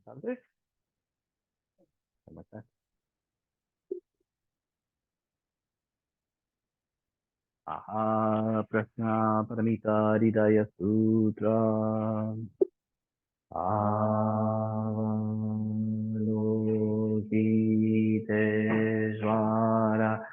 Buenas tardes. ¿Cómo estás? Aha, Prajna Paramita Hridaya Sutra. Avalokiteshvara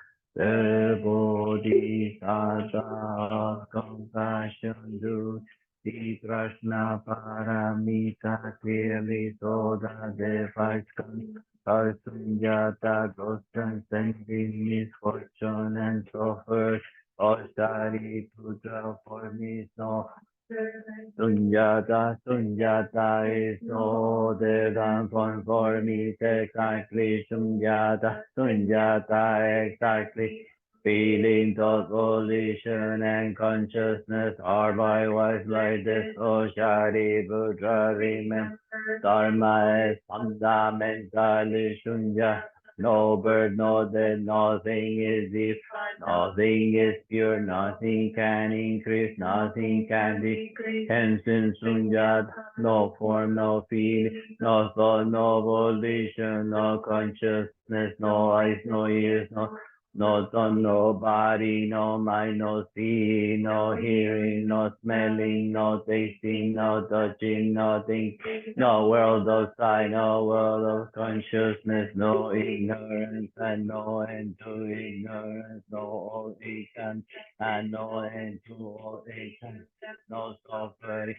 Bodhisattva compassion do Sri Krishna Paramita clearly saw that the five Sunjata goes transcending misfortune and suffered. Ostari Putra for me so Sunyata is no other than conformity exactly. Sunyata exactly. Feelings of volition and consciousness are by wise like this. O Shariputra, remember Dharma is fundamentally Sunya. No bird, no dead, nothing is if, nothing is pure, nothing can increase, nothing can decrease. Hence in Sunyat, no form, no feeling, no thought, no volition, no consciousness, no eyes, no ears, no tongue, no body, no mind, no seeing, no hearing, no smelling, no tasting, no touching, no thinking, no world of sight, no world of consciousness, no ignorance and no end to ignorance, no all ignorance and no end to all ignorance, no suffering.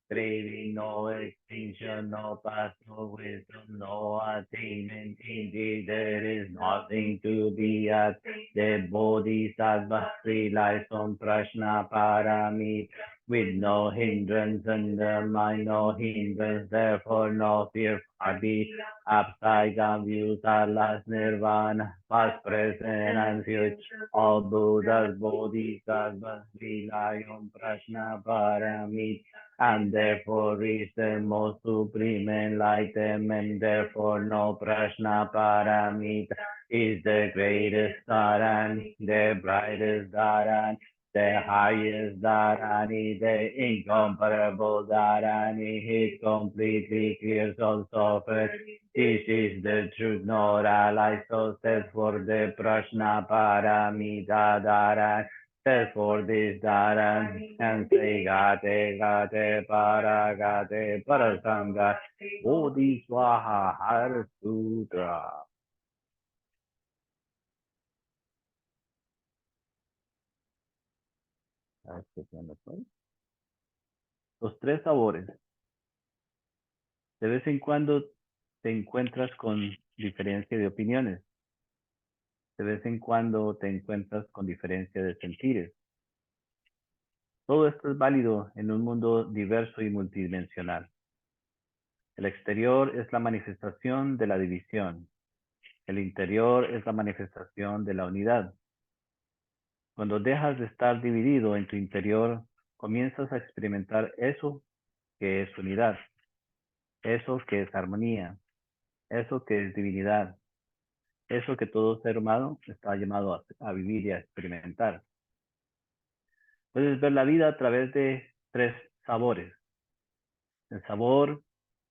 Craving, no extinction, no past, no wisdom, no attainment. Indeed, there is nothing to be at. The Bodhisattva relies on Prajna Paramita with no hindrance and the mind no hindrance, therefore no fear. Be upside down views are last nirvana, past, present, and future. All Buddhas, Bodhisattvas rely on Prajna Paramita and therefore is the most supreme enlightenment. Therefore, no Prajna Paramita is the greatest Dharani, the brightest Dharani, the highest Dharani, the incomparable Dharani. He completely clears all suffering. This is the truth, not a lie. So says for the Prajna Paramita Dharani. For this Dharan and say Gate Gate Parasanga Bodhi Swaha Har Sutra. Los tres sabores. De vez en cuando te encuentras con diferencia de opiniones. De vez en cuando te encuentras con diferencia de sentires. Todo esto es válido en un mundo diverso y multidimensional. El exterior es la manifestación de la división. El interior es la manifestación de la unidad. Cuando dejas de estar dividido en tu interior, comienzas a experimentar eso que es unidad, eso que es armonía, eso que es divinidad, eso que todo ser humano está llamado a vivir y a experimentar. Puedes ver la vida a través de tres sabores. El sabor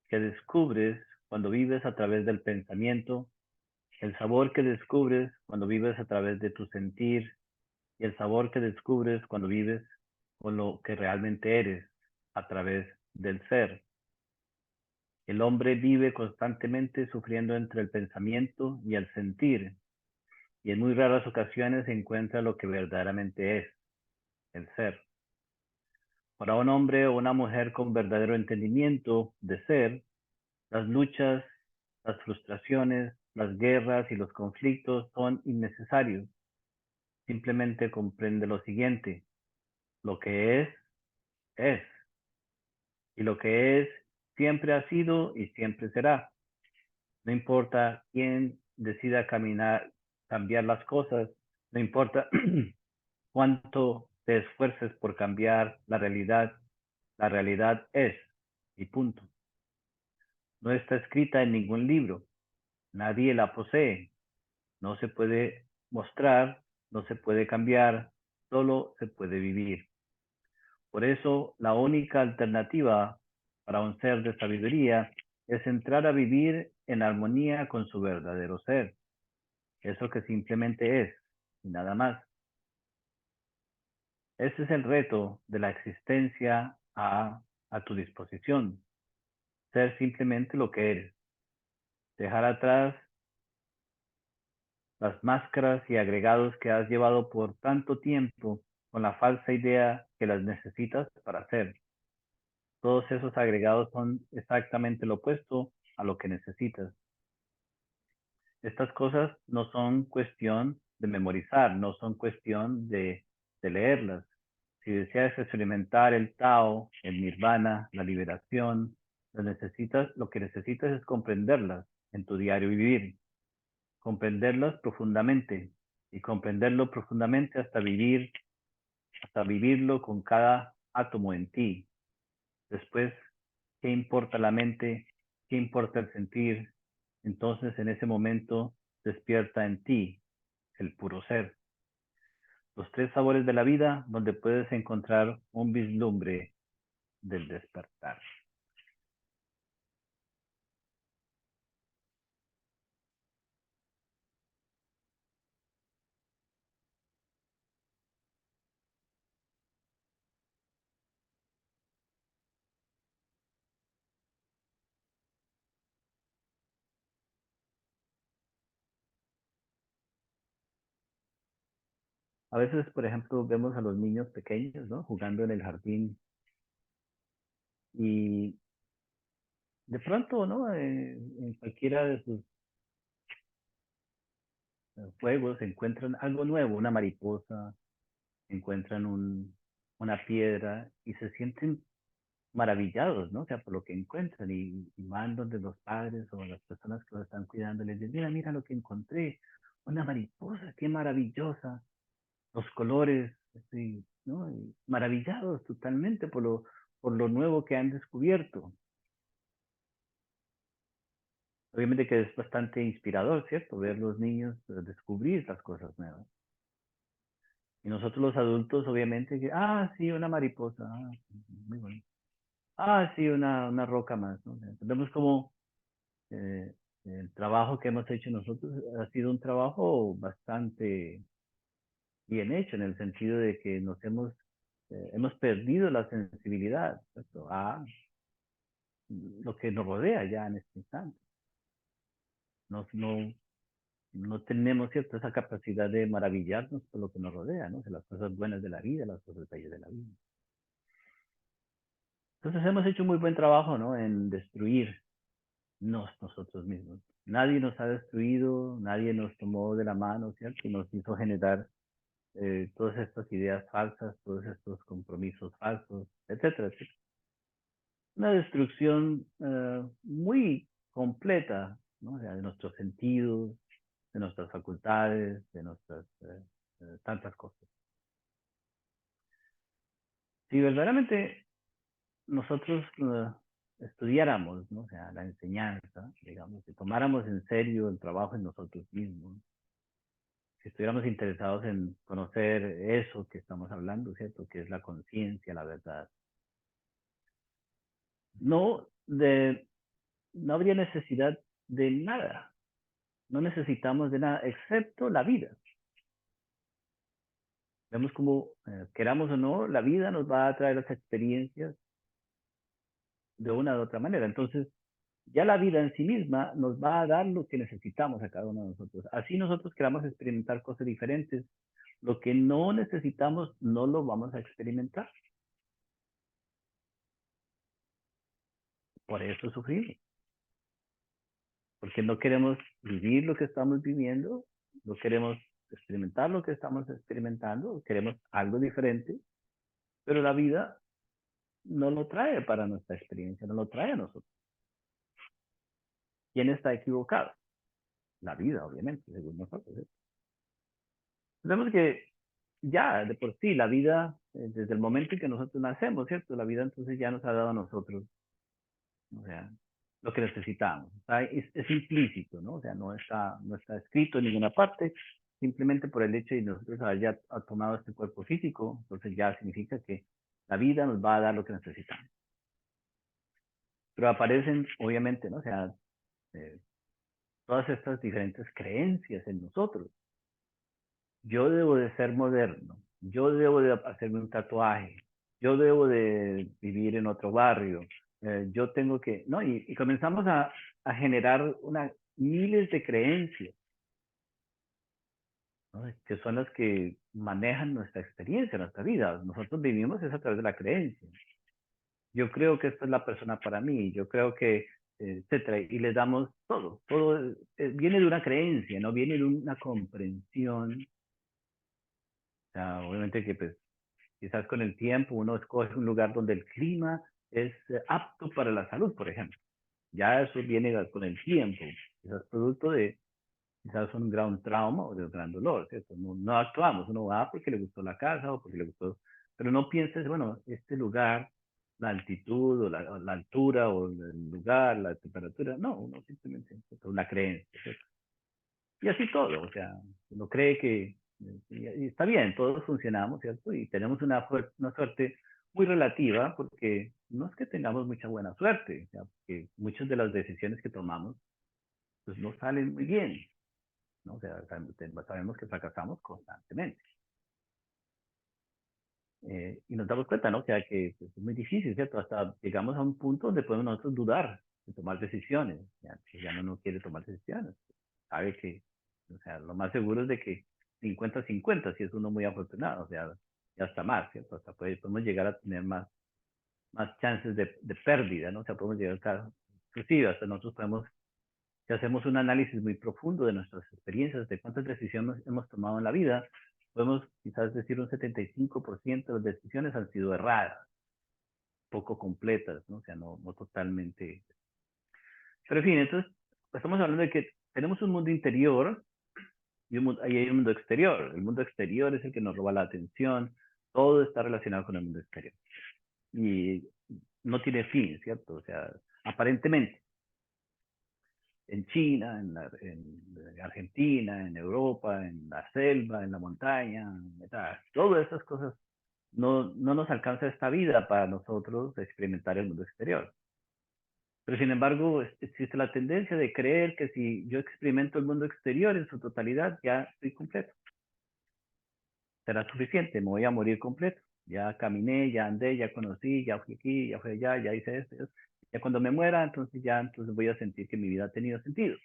que descubres cuando vives a través del pensamiento, el sabor que descubres cuando vives a través de tu sentir y el sabor que descubres cuando vives con lo que realmente eres a través del ser. El hombre vive constantemente sufriendo entre el pensamiento y el sentir, y en muy raras ocasiones encuentra lo que verdaderamente es, el ser. Para un hombre o una mujer con verdadero entendimiento de ser, las luchas, las frustraciones, las guerras y los conflictos son innecesarios. Simplemente comprende lo siguiente: lo que es. Y lo que es, siempre ha sido y siempre será. No importa quién decida cambiar las cosas, no importa cuánto te esfuerces por cambiar la realidad es, y punto. No está escrita en ningún libro, nadie la posee, no se puede mostrar, no se puede cambiar, solo se puede vivir. Por eso, la única alternativa para un ser de sabiduría es entrar a vivir en armonía con su verdadero ser, eso que simplemente es, y nada más. Ese es el reto de la existencia a tu disposición, ser simplemente lo que eres, dejar atrás las máscaras y agregados que has llevado por tanto tiempo con la falsa idea que las necesitas para ser. Todos esos agregados son exactamente lo opuesto a lo que necesitas. Estas cosas no son cuestión de memorizar, no son cuestión de leerlas. Si deseas experimentar el Tao, el Nirvana, la liberación, lo que necesitas es comprenderlas en tu diario vivir, comprenderlas profundamente y comprenderlo profundamente hasta vivirlo con cada átomo en ti. Después, ¿qué importa la mente? ¿Qué importa el sentir? Entonces, en ese momento, despierta en ti el puro ser. Los tres sabores de la vida donde puedes encontrar un vislumbre del despertar. A veces, por ejemplo, vemos a los niños pequeños, ¿no? Jugando en el jardín y de pronto, ¿no? En cualquiera de sus juegos encuentran algo nuevo, una mariposa, encuentran una piedra y se sienten maravillados, ¿no? O sea, por lo que encuentran y van donde los padres o las personas que lo están cuidando les dicen, mira, mira lo que encontré, una mariposa, qué maravillosa, los colores, así, ¿no? Y maravillados totalmente por lo nuevo que han descubierto. Obviamente que es bastante inspirador, ¿cierto? Ver los niños descubrir las cosas nuevas. Y nosotros los adultos, obviamente, que, sí, una mariposa, muy bonito. Sí, una roca más, ¿no? Vemos como eh, el trabajo que hemos hecho nosotros ha sido un trabajo bastante bien hecho en el sentido de que hemos perdido la sensibilidad, ¿cierto? A lo que nos rodea ya en este instante. No, no tenemos, ¿cierto? Esa capacidad de maravillarnos por lo que nos rodea, ¿no? De las cosas buenas de la vida, las cosas bellas de la vida. Entonces hemos hecho un muy buen trabajo, ¿no? En destruirnos nosotros mismos. Nadie nos ha destruido, nadie nos tomó de la mano, ¿cierto? Y nos hizo generar todas estas ideas falsas, todos estos compromisos falsos, etcétera, etcétera. Una destrucción muy completa, ¿no? O sea, de nuestros sentidos, de nuestras facultades, de nuestras tantas cosas. Si verdaderamente nosotros estudiáramos, ¿no? O sea, la enseñanza, digamos, si tomáramos en serio el trabajo en nosotros mismos, si estuviéramos interesados en conocer eso que estamos hablando, ¿cierto? Que es la conciencia, la verdad. No, no habría necesidad de nada. No necesitamos de nada, excepto la vida. Vemos como, queramos o no, la vida nos va a traer las experiencias de una u otra manera. Entonces, ya la vida en sí misma nos va a dar lo que necesitamos a cada uno de nosotros. Así nosotros queramos experimentar cosas diferentes, lo que no necesitamos no lo vamos a experimentar. Por eso sufrimos, porque no queremos vivir lo que estamos viviendo, no queremos experimentar lo que estamos experimentando, queremos algo diferente, pero la vida no lo trae para nuestra experiencia, no lo trae a nosotros. ¿Quién está equivocado? La vida, obviamente, según nosotros. Sabemos que ya de por sí la vida, desde el momento en que nosotros nacemos, ¿cierto? La vida entonces ya nos ha dado a nosotros, o sea, lo que necesitamos. O sea, es implícito, ¿no? O sea, no está escrito en ninguna parte, simplemente por el hecho de nosotros haber ya tomado este cuerpo físico, entonces ya significa que la vida nos va a dar lo que necesitamos. pero aparecen, obviamente, ¿no? O sea, eh, todas estas diferentes creencias en nosotros. Yo debo de ser moderno, yo debo de hacerme un tatuaje, yo debo de vivir en otro barrio, yo tengo que, ¿no? Y comenzamos a generar miles de creencias, ¿no? Que son las que manejan nuestra experiencia, nuestra vida. Nosotros vivimos es a través de la creencia. Yo creo que esta es la persona para mí, yo creo que, etcétera, y les damos todo, todo viene de una creencia, no viene de una comprensión. O sea, obviamente que pues quizás con el tiempo uno escoge un lugar donde el clima es apto para la salud, por ejemplo. Ya eso viene con el tiempo, quizás producto de quizás un gran trauma o de un gran dolor, ¿cierto? No, no actuamos, uno va porque le gustó la casa o porque le gustó, pero no pienses, bueno, este lugar, la altitud o la altura o el lugar, la temperatura, no, uno simplemente, una creencia, ¿cierto? Y así todo, o sea, uno cree que y está bien, todos funcionamos, ¿cierto? Y tenemos una suerte muy relativa porque no es que tengamos mucha buena suerte, o sea, porque muchas de las decisiones que tomamos pues no salen muy bien, ¿no? O sea, sabemos que fracasamos constantemente. Y nos damos cuenta, ¿no? O sea, que pues, es muy difícil, ¿cierto? Hasta llegamos a un punto donde podemos nosotros dudar de tomar decisiones, ya, que ya no quiere tomar decisiones. Sabe que, o sea, lo más seguro es de que 50-50, si es uno muy afortunado, o sea, ya hasta más, ¿cierto? Hasta podemos llegar a tener más chances de pérdida, ¿no? O sea, podemos llegar a estar, inclusive hasta nosotros podemos, si hacemos un análisis muy profundo de nuestras experiencias, de cuántas decisiones hemos tomado en la vida, podemos quizás decir un 75% de las decisiones han sido erradas, poco completas, ¿no? O sea, no totalmente. Pero en fin, entonces, estamos hablando de que tenemos un mundo interior y ahí hay un mundo exterior. El mundo exterior es el que nos roba la atención, todo está relacionado con el mundo exterior. Y no tiene fin, ¿cierto? O sea, aparentemente, en China, en Argentina, en Europa, en la selva, en la montaña, todas esas cosas no nos alcanza esta vida para nosotros experimentar el mundo exterior. Pero sin embargo, existe la tendencia de creer que si yo experimento el mundo exterior en su totalidad, ya estoy completo. Será suficiente, me voy a morir completo. Ya caminé, ya andé, ya conocí, ya fui aquí, ya fui allá, ya hice esto. Ya cuando me muera, entonces voy a sentir que mi vida ha tenido sentido.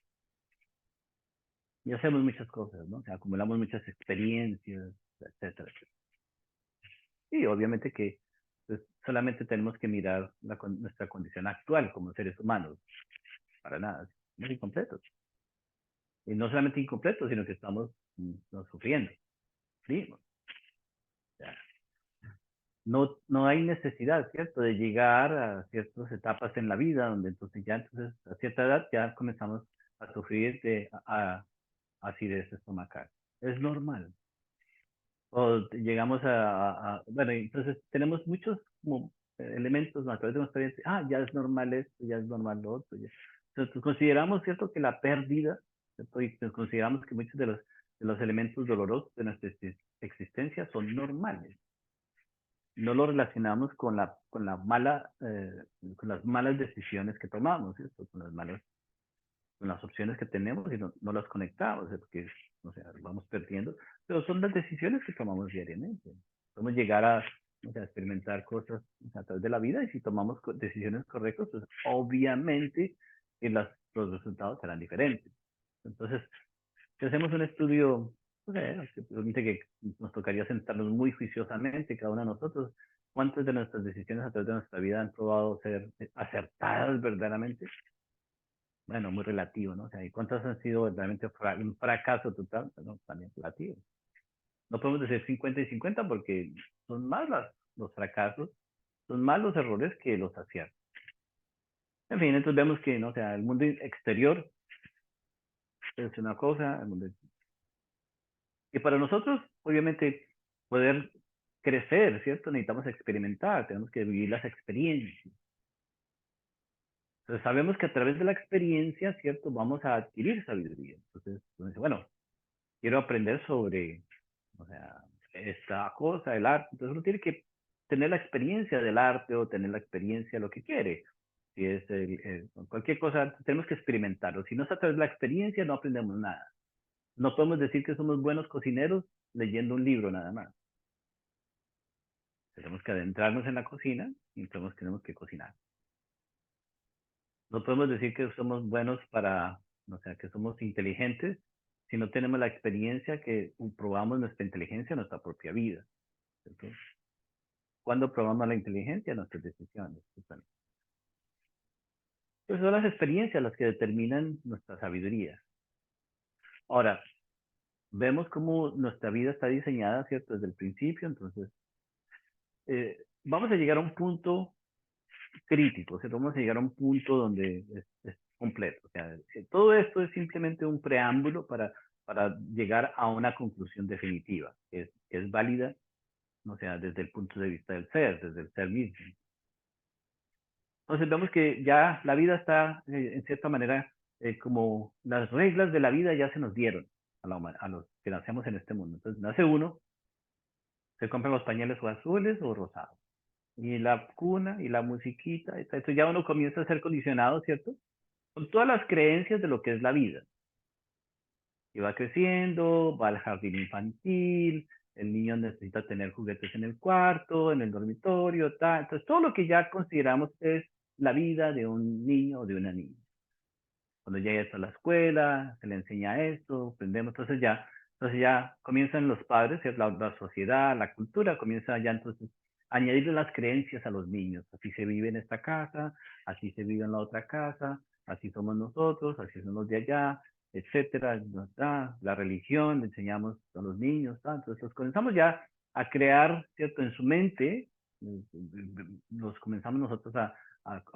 Y hacemos muchas cosas, ¿no? O sea, acumulamos muchas experiencias, etcétera, etcétera. Y obviamente que pues, solamente tenemos que mirar nuestra condición actual como seres humanos. Para nada, somos incompletos. Y no solamente incompletos, sino que estamos sufriendo. ¿Sí? O sea, no hay necesidad, ¿cierto?, de llegar a ciertas etapas en la vida donde entonces a cierta edad ya comenzamos a sufrir de acidez estomacal. Es normal. O llegamos bueno, entonces tenemos muchos como, elementos naturales de nuestra vida. Ah, ya es normal esto, ya es normal lo otro. Ya. Entonces consideramos, ¿cierto?, que la pérdida, ¿cierto? Y consideramos que muchos de los elementos dolorosos de nuestra existencia son normales. No lo relacionamos con las malas decisiones que tomamos, ¿cierto? Con las opciones que tenemos y no las conectamos, porque, o sea, vamos perdiendo, pero son las decisiones que tomamos diariamente. Podemos llegar o sea, experimentar cosas a través de la vida y si tomamos decisiones correctas, pues obviamente los resultados serán diferentes. Entonces, si hacemos un estudio, no sé, que permite que nos tocaría sentarnos muy juiciosamente, cada uno de nosotros, cuántas de nuestras decisiones a través de nuestra vida han probado ser acertadas verdaderamente. Bueno, muy relativo, ¿no? O sea, ¿y cuántas han sido verdaderamente un fracaso total? Bueno, también relativo. No podemos decir 50 y 50 porque son más los fracasos, son más los errores que los aciertos. En fin, entonces vemos que, ¿no? O sea, el mundo exterior es una cosa, y para nosotros, obviamente, poder crecer, ¿cierto? Necesitamos experimentar, tenemos que vivir las experiencias. Entonces sabemos que a través de la experiencia, ¿cierto? Vamos a adquirir sabiduría. Entonces, bueno, quiero aprender sobre, o sea, esta cosa, el arte. Entonces uno tiene que tener la experiencia del arte o tener la experiencia de lo que quiere. si es cualquier cosa, tenemos que experimentarlo. Si no es a través de la experiencia, no aprendemos nada. No podemos decir que somos buenos cocineros leyendo un libro nada más. Tenemos que adentrarnos en la cocina y tenemos que cocinar. No podemos decir que somos buenos o sea, que somos inteligentes si no tenemos la experiencia que probamos nuestra inteligencia en nuestra propia vida. ¿Cierto? ¿Cuándo probamos la inteligencia? En nuestras decisiones. Pues son las experiencias las que determinan nuestra sabiduría. Ahora, vemos cómo nuestra vida está diseñada, ¿cierto? Desde el principio, entonces, vamos a llegar a un punto crítico, ¿cierto? Vamos a llegar a un punto donde es completo. O sea, todo esto es simplemente un preámbulo para llegar a una conclusión definitiva, que es válida, o sea, desde el punto de vista del ser, desde el ser mismo. Entonces vemos que ya la vida está, en cierta manera, como las reglas de la vida ya se nos dieron a los que nacemos en este mundo. Entonces nace uno, se compran los pañales o azules o rosados. Y la cuna y la musiquita, entonces ya uno comienza a ser condicionado, ¿cierto? Con todas las creencias de lo que es la vida. Y va creciendo, va al jardín infantil, el niño necesita tener juguetes en el cuarto, en el dormitorio, tal. Entonces todo lo que ya consideramos es la vida de un niño o de una niña. Cuando llega a la escuela, se le enseña esto, aprendemos, entonces ya comienzan los padres, la sociedad, la cultura, comienza ya entonces a añadirle las creencias a los niños. Así se vive en esta casa, así se vive en la otra casa, así somos nosotros, así son los de allá, etcétera. La religión le enseñamos a los niños, entonces comenzamos ya a crear, ¿cierto? En su mente, los comenzamos nosotros a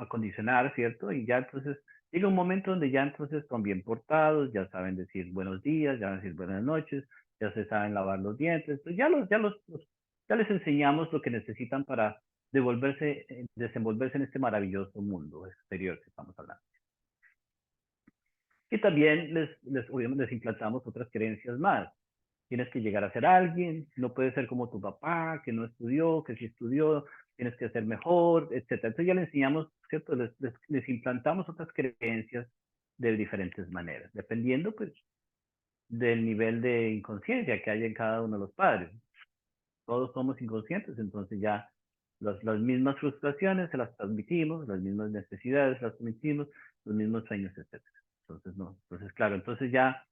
condicionar, ¿cierto? Y ya entonces llega un momento donde ya entonces son bien portados, ya saben decir buenos días, ya saben decir buenas noches, ya se saben lavar los dientes, pues ya les enseñamos lo que necesitan para desenvolverse en este maravilloso mundo exterior que estamos hablando. Y también obviamente les implantamos otras creencias más. Tienes que llegar a ser alguien, no puedes ser como tu papá, que no estudió, que sí estudió, tienes que ser mejor, etcétera. Entonces ya le enseñamos, ¿cierto? Les implantamos otras creencias de diferentes maneras, dependiendo pues del nivel de inconsciencia que hay en cada uno de los padres. Todos somos inconscientes, entonces ya las mismas frustraciones se las transmitimos, las mismas necesidades las transmitimos, los mismos sueños, etcétera. Entonces, no. Entonces, claro, entonces ya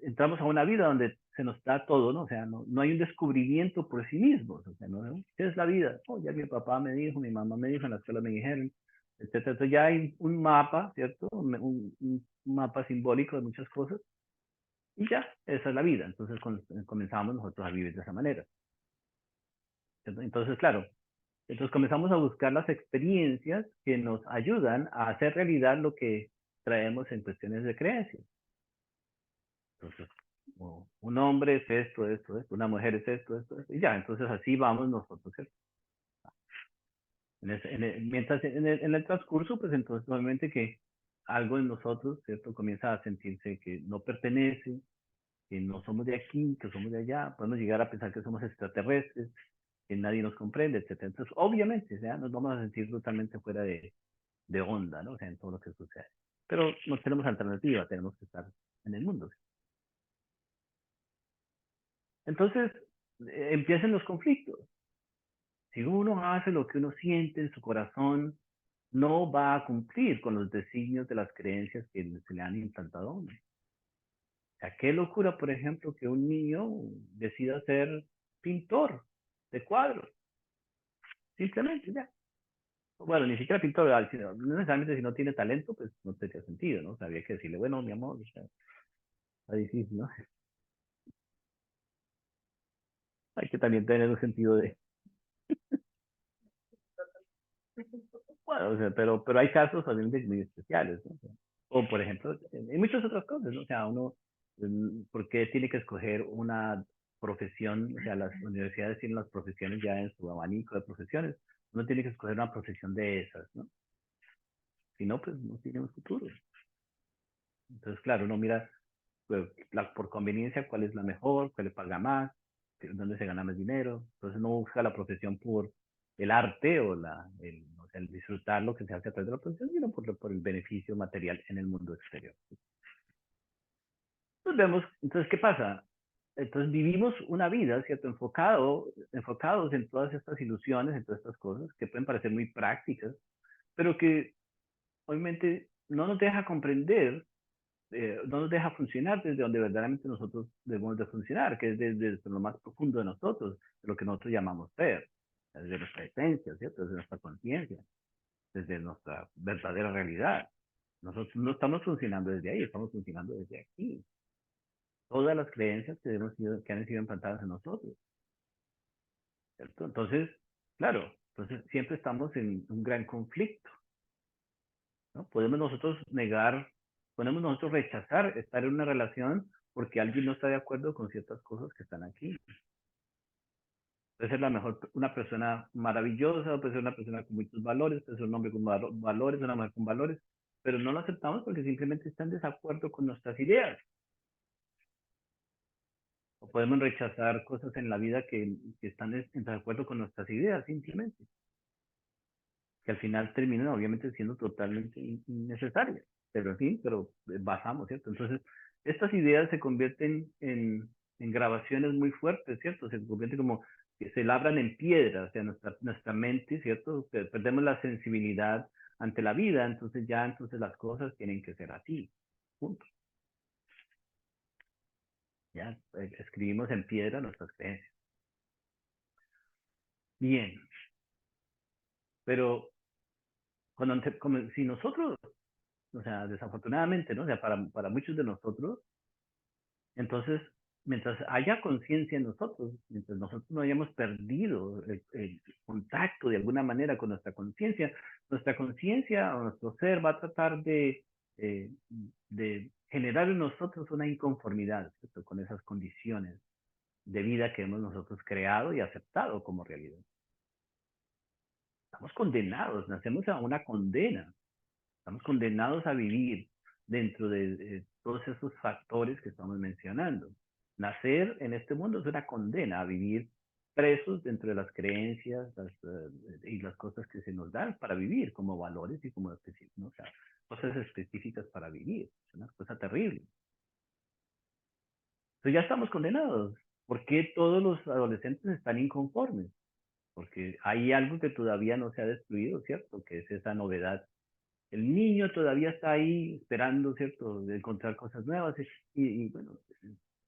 entramos a una vida donde se nos da todo, ¿no? O sea, no hay un descubrimiento por sí mismos, o sea, ¿no? ¿Qué es la vida? Oh, ya mi papá me dijo, mi mamá me dijo, en la escuela me dijeron, etcétera. Entonces ya hay un mapa, ¿cierto? Un mapa simbólico de muchas cosas y ya, esa es la vida. Entonces comenzamos nosotros a vivir de esa manera. Entonces, claro, entonces comenzamos a buscar las experiencias que nos ayudan a hacer realidad lo que traemos en cuestiones de creencias. Entonces, un hombre es esto, esto, esto, una mujer es esto, esto, esto, y ya, entonces así vamos nosotros, ¿cierto? Mientras en el transcurso, pues entonces obviamente que algo en nosotros, ¿cierto? Comienza a sentirse que no pertenece, que no somos de aquí, que somos de allá, podemos llegar a pensar que somos extraterrestres, que nadie nos comprende, etcétera. Entonces, obviamente, ¿ya? Nos vamos a sentir totalmente fuera de onda, ¿no? O sea, en todo lo que sucede. Pero no tenemos alternativa, tenemos que estar en el mundo. Entonces, empiezan los conflictos. Si uno hace lo que uno siente en su corazón, no va a cumplir con los designios de las creencias que se le han implantado a uno. O sea, qué locura, por ejemplo, que un niño decida ser pintor de cuadros. Simplemente ya. Bueno, ni siquiera pintor, no necesariamente si no tiene talento, pues no tendría sentido, ¿no? O sea, había que decirle, bueno, mi amor, o sea, está difícil, ¿no? Hay que también tener un sentido de, bueno, o sea, pero hay casos también muy especiales, ¿no? O por ejemplo, hay muchas otras cosas, ¿no? O sea, uno, ¿por qué tiene que escoger una profesión? O sea, las universidades tienen las profesiones ya en su abanico de profesiones. Uno tiene que escoger una profesión de esas, ¿no? Si no, pues no tiene un futuro. Entonces, claro, uno mira pues, por conveniencia cuál es la mejor, cuál le paga más, dónde se gana más dinero. Entonces, no busca la profesión por el arte o el disfrutar lo que se hace a través de la profesión, sino por el beneficio material en el mundo exterior. Entonces vemos, entonces, ¿qué pasa? Entonces vivimos una vida, ¿cierto? Enfocados en todas estas ilusiones, en todas estas cosas que pueden parecer muy prácticas, pero que obviamente no nos deja comprender, no nos deja funcionar desde donde verdaderamente nosotros debemos de funcionar, que es desde lo más profundo de nosotros, de lo que nosotros llamamos ser, desde nuestra esencia, ¿cierto? Desde nuestra conciencia, desde nuestra verdadera realidad. Nosotros no estamos funcionando desde ahí, estamos funcionando desde aquí. Todas las creencias que han sido implantadas en nosotros, ¿cierto? Entonces, claro, entonces siempre estamos en un gran conflicto, ¿no? Podemos nosotros negar, podemos nosotros rechazar estar en una relación porque alguien no está de acuerdo con ciertas cosas que están aquí. Puede ser una persona maravillosa, puede ser una persona con muchos valores, puede ser un hombre con valores, una mujer con valores, pero no lo aceptamos porque simplemente está en desacuerdo con nuestras ideas. O podemos rechazar cosas en la vida que están en desacuerdo con nuestras ideas, simplemente. Que al final terminan obviamente siendo totalmente innecesarias. Pero en fin, pero basamos, ¿cierto? Entonces, estas ideas se convierten en grabaciones muy fuertes, ¿cierto? Se convierten como que se labran en piedra, o sea, nuestra mente, ¿cierto? Perdemos la sensibilidad ante la vida, entonces ya entonces las cosas tienen que ser así, punto. Ya escribimos en piedra nuestras creencias. Bien, pero como si nosotros, o sea, desafortunadamente, ¿no? O sea, para muchos de nosotros, entonces, mientras haya conciencia en nosotros, mientras nosotros no hayamos perdido el contacto de alguna manera con nuestra conciencia o nuestro ser va a tratar eh, de generar en nosotros una inconformidad, ¿cierto? Con esas condiciones de vida que hemos nosotros creado y aceptado como realidad. Estamos condenados, nacemos a una condena. Estamos condenados a vivir dentro de todos esos factores que estamos mencionando. Nacer en este mundo es una condena a vivir presos dentro de las creencias y las cosas que se nos dan para vivir como valores y como ¿no? O sea, cosas específicas para vivir. Es una cosa terrible. Entonces ya estamos condenados. ¿Por qué todos los adolescentes están inconformes? Porque hay algo que todavía no se ha destruido, ¿cierto? Que es esa novedad. El niño todavía está ahí esperando, ¿cierto?, de encontrar cosas nuevas y bueno,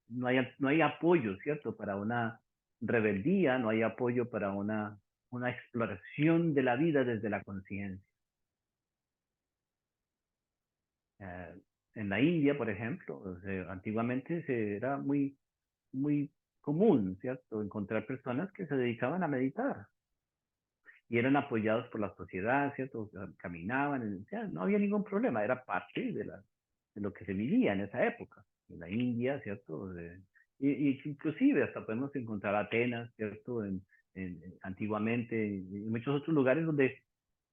no hay apoyo, ¿cierto?, para una rebeldía, no hay apoyo para una exploración de la vida desde la conciencia. Eh, en la India, por ejemplo, o sea, antiguamente era muy común, ¿cierto?, encontrar personas que se dedicaban a meditar y eran apoyados por la sociedad, ¿cierto? Caminaban, o sea, no había ningún problema, era parte de lo que se vivía en esa época, en la India, ¿cierto? Y inclusive hasta podemos encontrar Atenas, ¿cierto? Antiguamente, y muchos otros lugares donde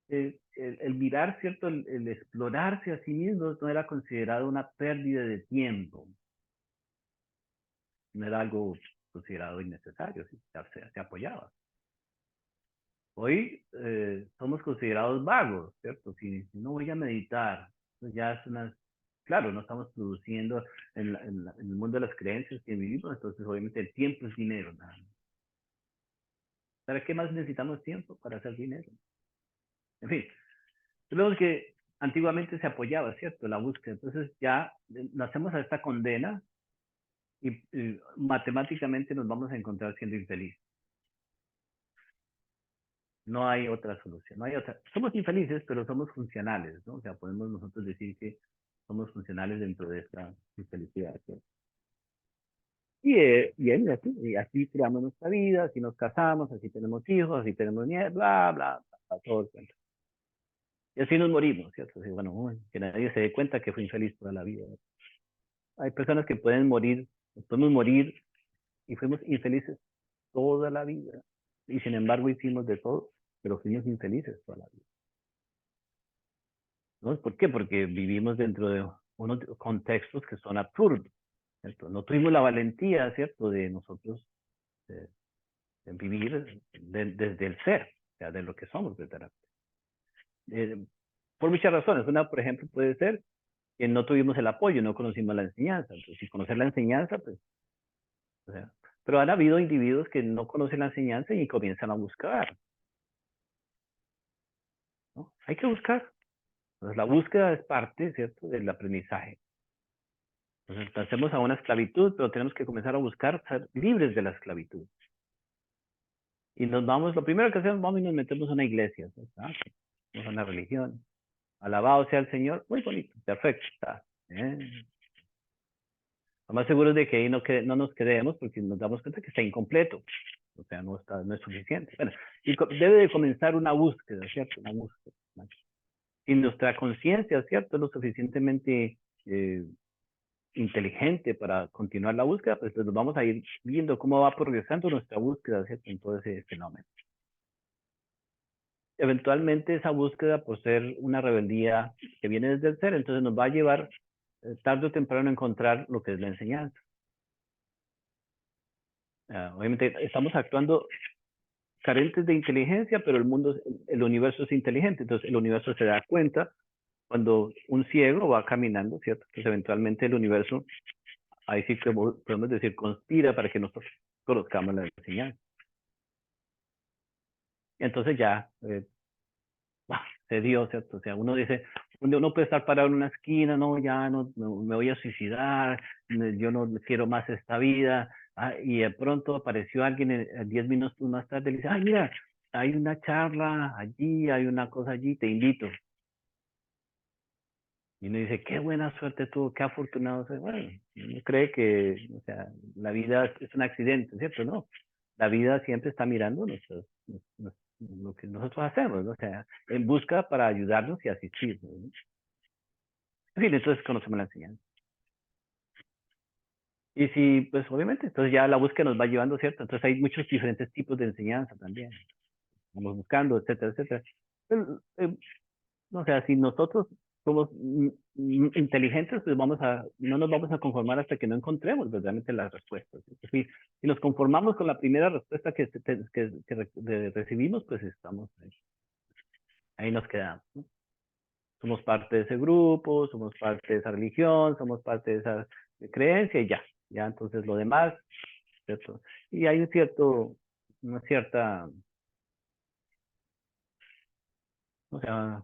el mirar, ¿cierto? El explorarse a sí mismo no era considerado una pérdida de tiempo, no era algo considerado innecesario, ¿sí? Se apoyaba. Hoy somos considerados vagos, ¿cierto? Si no voy a meditar, pues ya es una... Claro, no estamos produciendo en el mundo de las creencias que vivimos, entonces obviamente el tiempo es dinero. ¿No? ¿Para qué más necesitamos tiempo? Para hacer dinero. En fin, luego que antiguamente se apoyaba, ¿cierto? La búsqueda. Entonces ya nacemos a esta condena y matemáticamente nos vamos a encontrar siendo infelices. No hay otra solución, no hay otra. Somos infelices, pero somos funcionales, ¿no? O sea, podemos nosotros decir que somos funcionales dentro de esta infelicidad. ¿Sí? Bien, y así creamos nuestra vida, así nos casamos, así tenemos hijos, así tenemos nietos, bla, bla, bla, todo el cuento. Y así nos morimos, ¿cierto? Y bueno, que nadie se dé cuenta que fue infeliz toda la vida. Hay personas que pueden morir, podemos morir y fuimos infelices toda la vida. Y sin embargo hicimos de todo, pero fuimos infelices toda la vida. ¿No? ¿Por qué? Porque vivimos dentro de unos contextos que son absurdos, ¿cierto? No tuvimos la valentía, ¿cierto?, de nosotros de vivir desde el ser, o sea, de lo que somos verdaderamente. por muchas razones. Una, por ejemplo, puede ser que no tuvimos el apoyo, no conocimos la enseñanza. Entonces, si conocer la enseñanza, pues, o sea, pero han habido individuos que no conocen la enseñanza y comienzan a buscar, ¿no? Hay que buscar. Entonces, la búsqueda es parte, ¿cierto?, del aprendizaje. Entonces, hacemos a una esclavitud, pero tenemos que comenzar a buscar ser libres de la esclavitud. Y nos vamos, lo primero que hacemos, vamos y nos metemos a una iglesia, ¿no? Vamos a una religión. Alabado sea el Señor, muy bonito, perfecto, está. Lo más seguro es de que ahí no nos quedemos porque nos damos cuenta que está incompleto. O sea, no es suficiente. Bueno, y debe de comenzar una búsqueda, ¿cierto? Una búsqueda. Y nuestra conciencia, ¿cierto?, es lo suficientemente inteligente para continuar la búsqueda, pues nos vamos a ir viendo cómo va progresando nuestra búsqueda, ¿cierto?, en todo ese fenómeno. Eventualmente esa búsqueda, por ser una rebeldía que viene desde el ser, entonces nos va a llevar tarde o temprano a encontrar lo que es la enseñanza. Obviamente estamos actuando carentes de inteligencia, pero el universo es inteligente, entonces el universo se da cuenta cuando un ciego va caminando, ¿cierto? Pues eventualmente el universo, ahí sí que podemos decir, conspira para que nosotros conozcamos la enseñanza. Entonces ya se dio, ¿cierto? O sea, uno dice, uno puede estar parado en una esquina, no, ya no me voy a suicidar, yo no quiero más esta vida, y de pronto apareció alguien 10 minutos más tarde y le dice, ay, mira, hay una charla allí, hay una cosa allí, te invito. Y uno dice, qué buena suerte tuvo, qué afortunado soy. Bueno, uno cree que, o sea, la vida es un accidente, ¿cierto? No, la vida siempre está mirando lo que nosotros hacemos, ¿no? O sea, en busca para ayudarnos y asistirnos, ¿no? En fin, entonces conocemos la enseñanza. Y si, pues obviamente, entonces ya la búsqueda nos va llevando, ¿cierto? Entonces hay muchos diferentes tipos de enseñanza también. Vamos buscando, etcétera, etcétera. Pero, o sea, si nosotros somos inteligentes, pues no nos vamos a conformar hasta que no encontremos verdaderamente las respuestas. Si nos conformamos con la primera respuesta que recibimos, pues estamos ahí nos quedamos, ¿no? Somos parte de ese grupo, somos parte de esa religión, somos parte de esa creencia y ya entonces lo demás, ¿cierto? Y hay una cierta, o sea,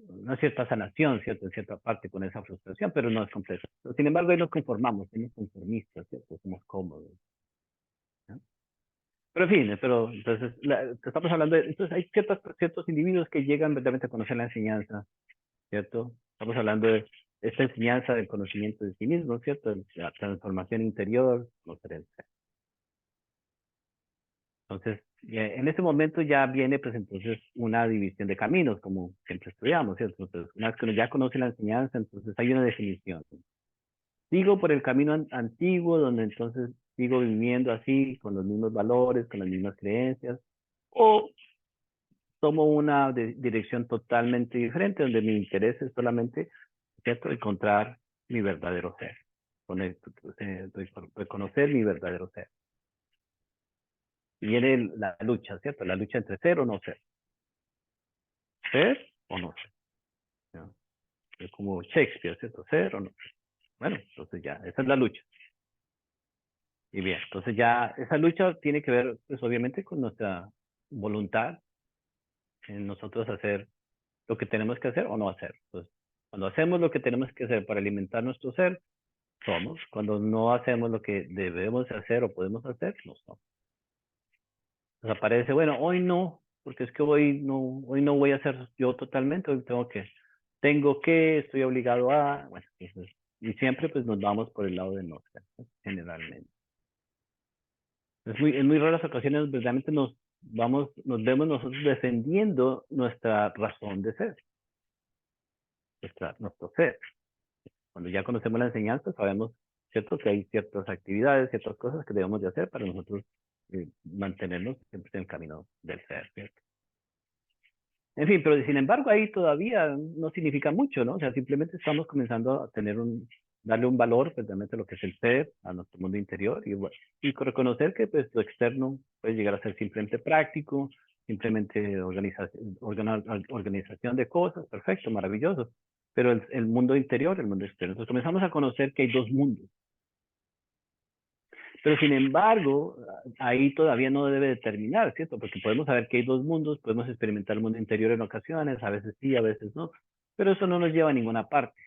una cierta sanación, ¿cierto? En cierta parte con esa frustración, pero no es completo. Sin embargo, ahí nos conformamos, somos conformistas, ¿cierto? Somos cómodos, ¿no? Pero en fin, entonces, estamos hablando entonces hay ciertos individuos que llegan verdaderamente a conocer la enseñanza, ¿cierto? Estamos hablando de esta enseñanza del conocimiento de sí mismo, ¿cierto? La transformación interior, conocer el ser. Entonces, en este momento ya viene, pues entonces, una división de caminos, como siempre estudiamos, ¿cierto? Entonces, una vez que uno ya conoce la enseñanza, entonces hay una definición. Sigo por el camino antiguo, donde entonces sigo viviendo así, con los mismos valores, con las mismas creencias, o tomo una dirección totalmente diferente, donde mi interés es solamente, ¿cierto?, encontrar mi verdadero ser, reconocer mi verdadero ser. Y viene la lucha, ¿cierto? La lucha entre ser o no ser. Ser o no ser, ¿no? Es como Shakespeare, ¿cierto? Ser o no ser. Bueno, entonces ya, esa es la lucha. Y bien, entonces ya esa lucha tiene que ver, pues obviamente, con nuestra voluntad en nosotros hacer lo que tenemos que hacer o no hacer. Entonces, cuando hacemos lo que tenemos que hacer para alimentar nuestro ser, somos. Cuando no hacemos lo que debemos hacer o podemos hacer, no somos. Entonces aparece, bueno, hoy no, porque es que hoy no voy a ser yo totalmente, hoy tengo que, estoy obligado a, bueno, entonces, y siempre pues nos vamos por el lado de no ser, ¿no? Generalmente. En muy raras ocasiones verdaderamente nos vemos nosotros defendiendo nuestra razón de ser, nuestro ser. Cuando ya conocemos la enseñanza, sabemos, ¿cierto?, que hay ciertas actividades, ciertas cosas que debemos de hacer para nosotros mantenernos siempre en el camino del ser, ¿cierto? En fin, pero sin embargo ahí todavía no significa mucho, ¿no? O sea, simplemente estamos comenzando a tener darle un valor, pues, realmente a lo que es el ser, a nuestro mundo interior, y reconocer que pues lo externo puede llegar a ser simplemente práctico, simplemente organización de cosas, perfecto, maravilloso, pero el mundo interior, el mundo externo. Entonces comenzamos a conocer que hay dos mundos. Pero sin embargo, ahí todavía no debe determinar, ¿cierto? Porque podemos saber que hay dos mundos, podemos experimentar el mundo interior en ocasiones, a veces sí, a veces no, pero eso no nos lleva a ninguna parte,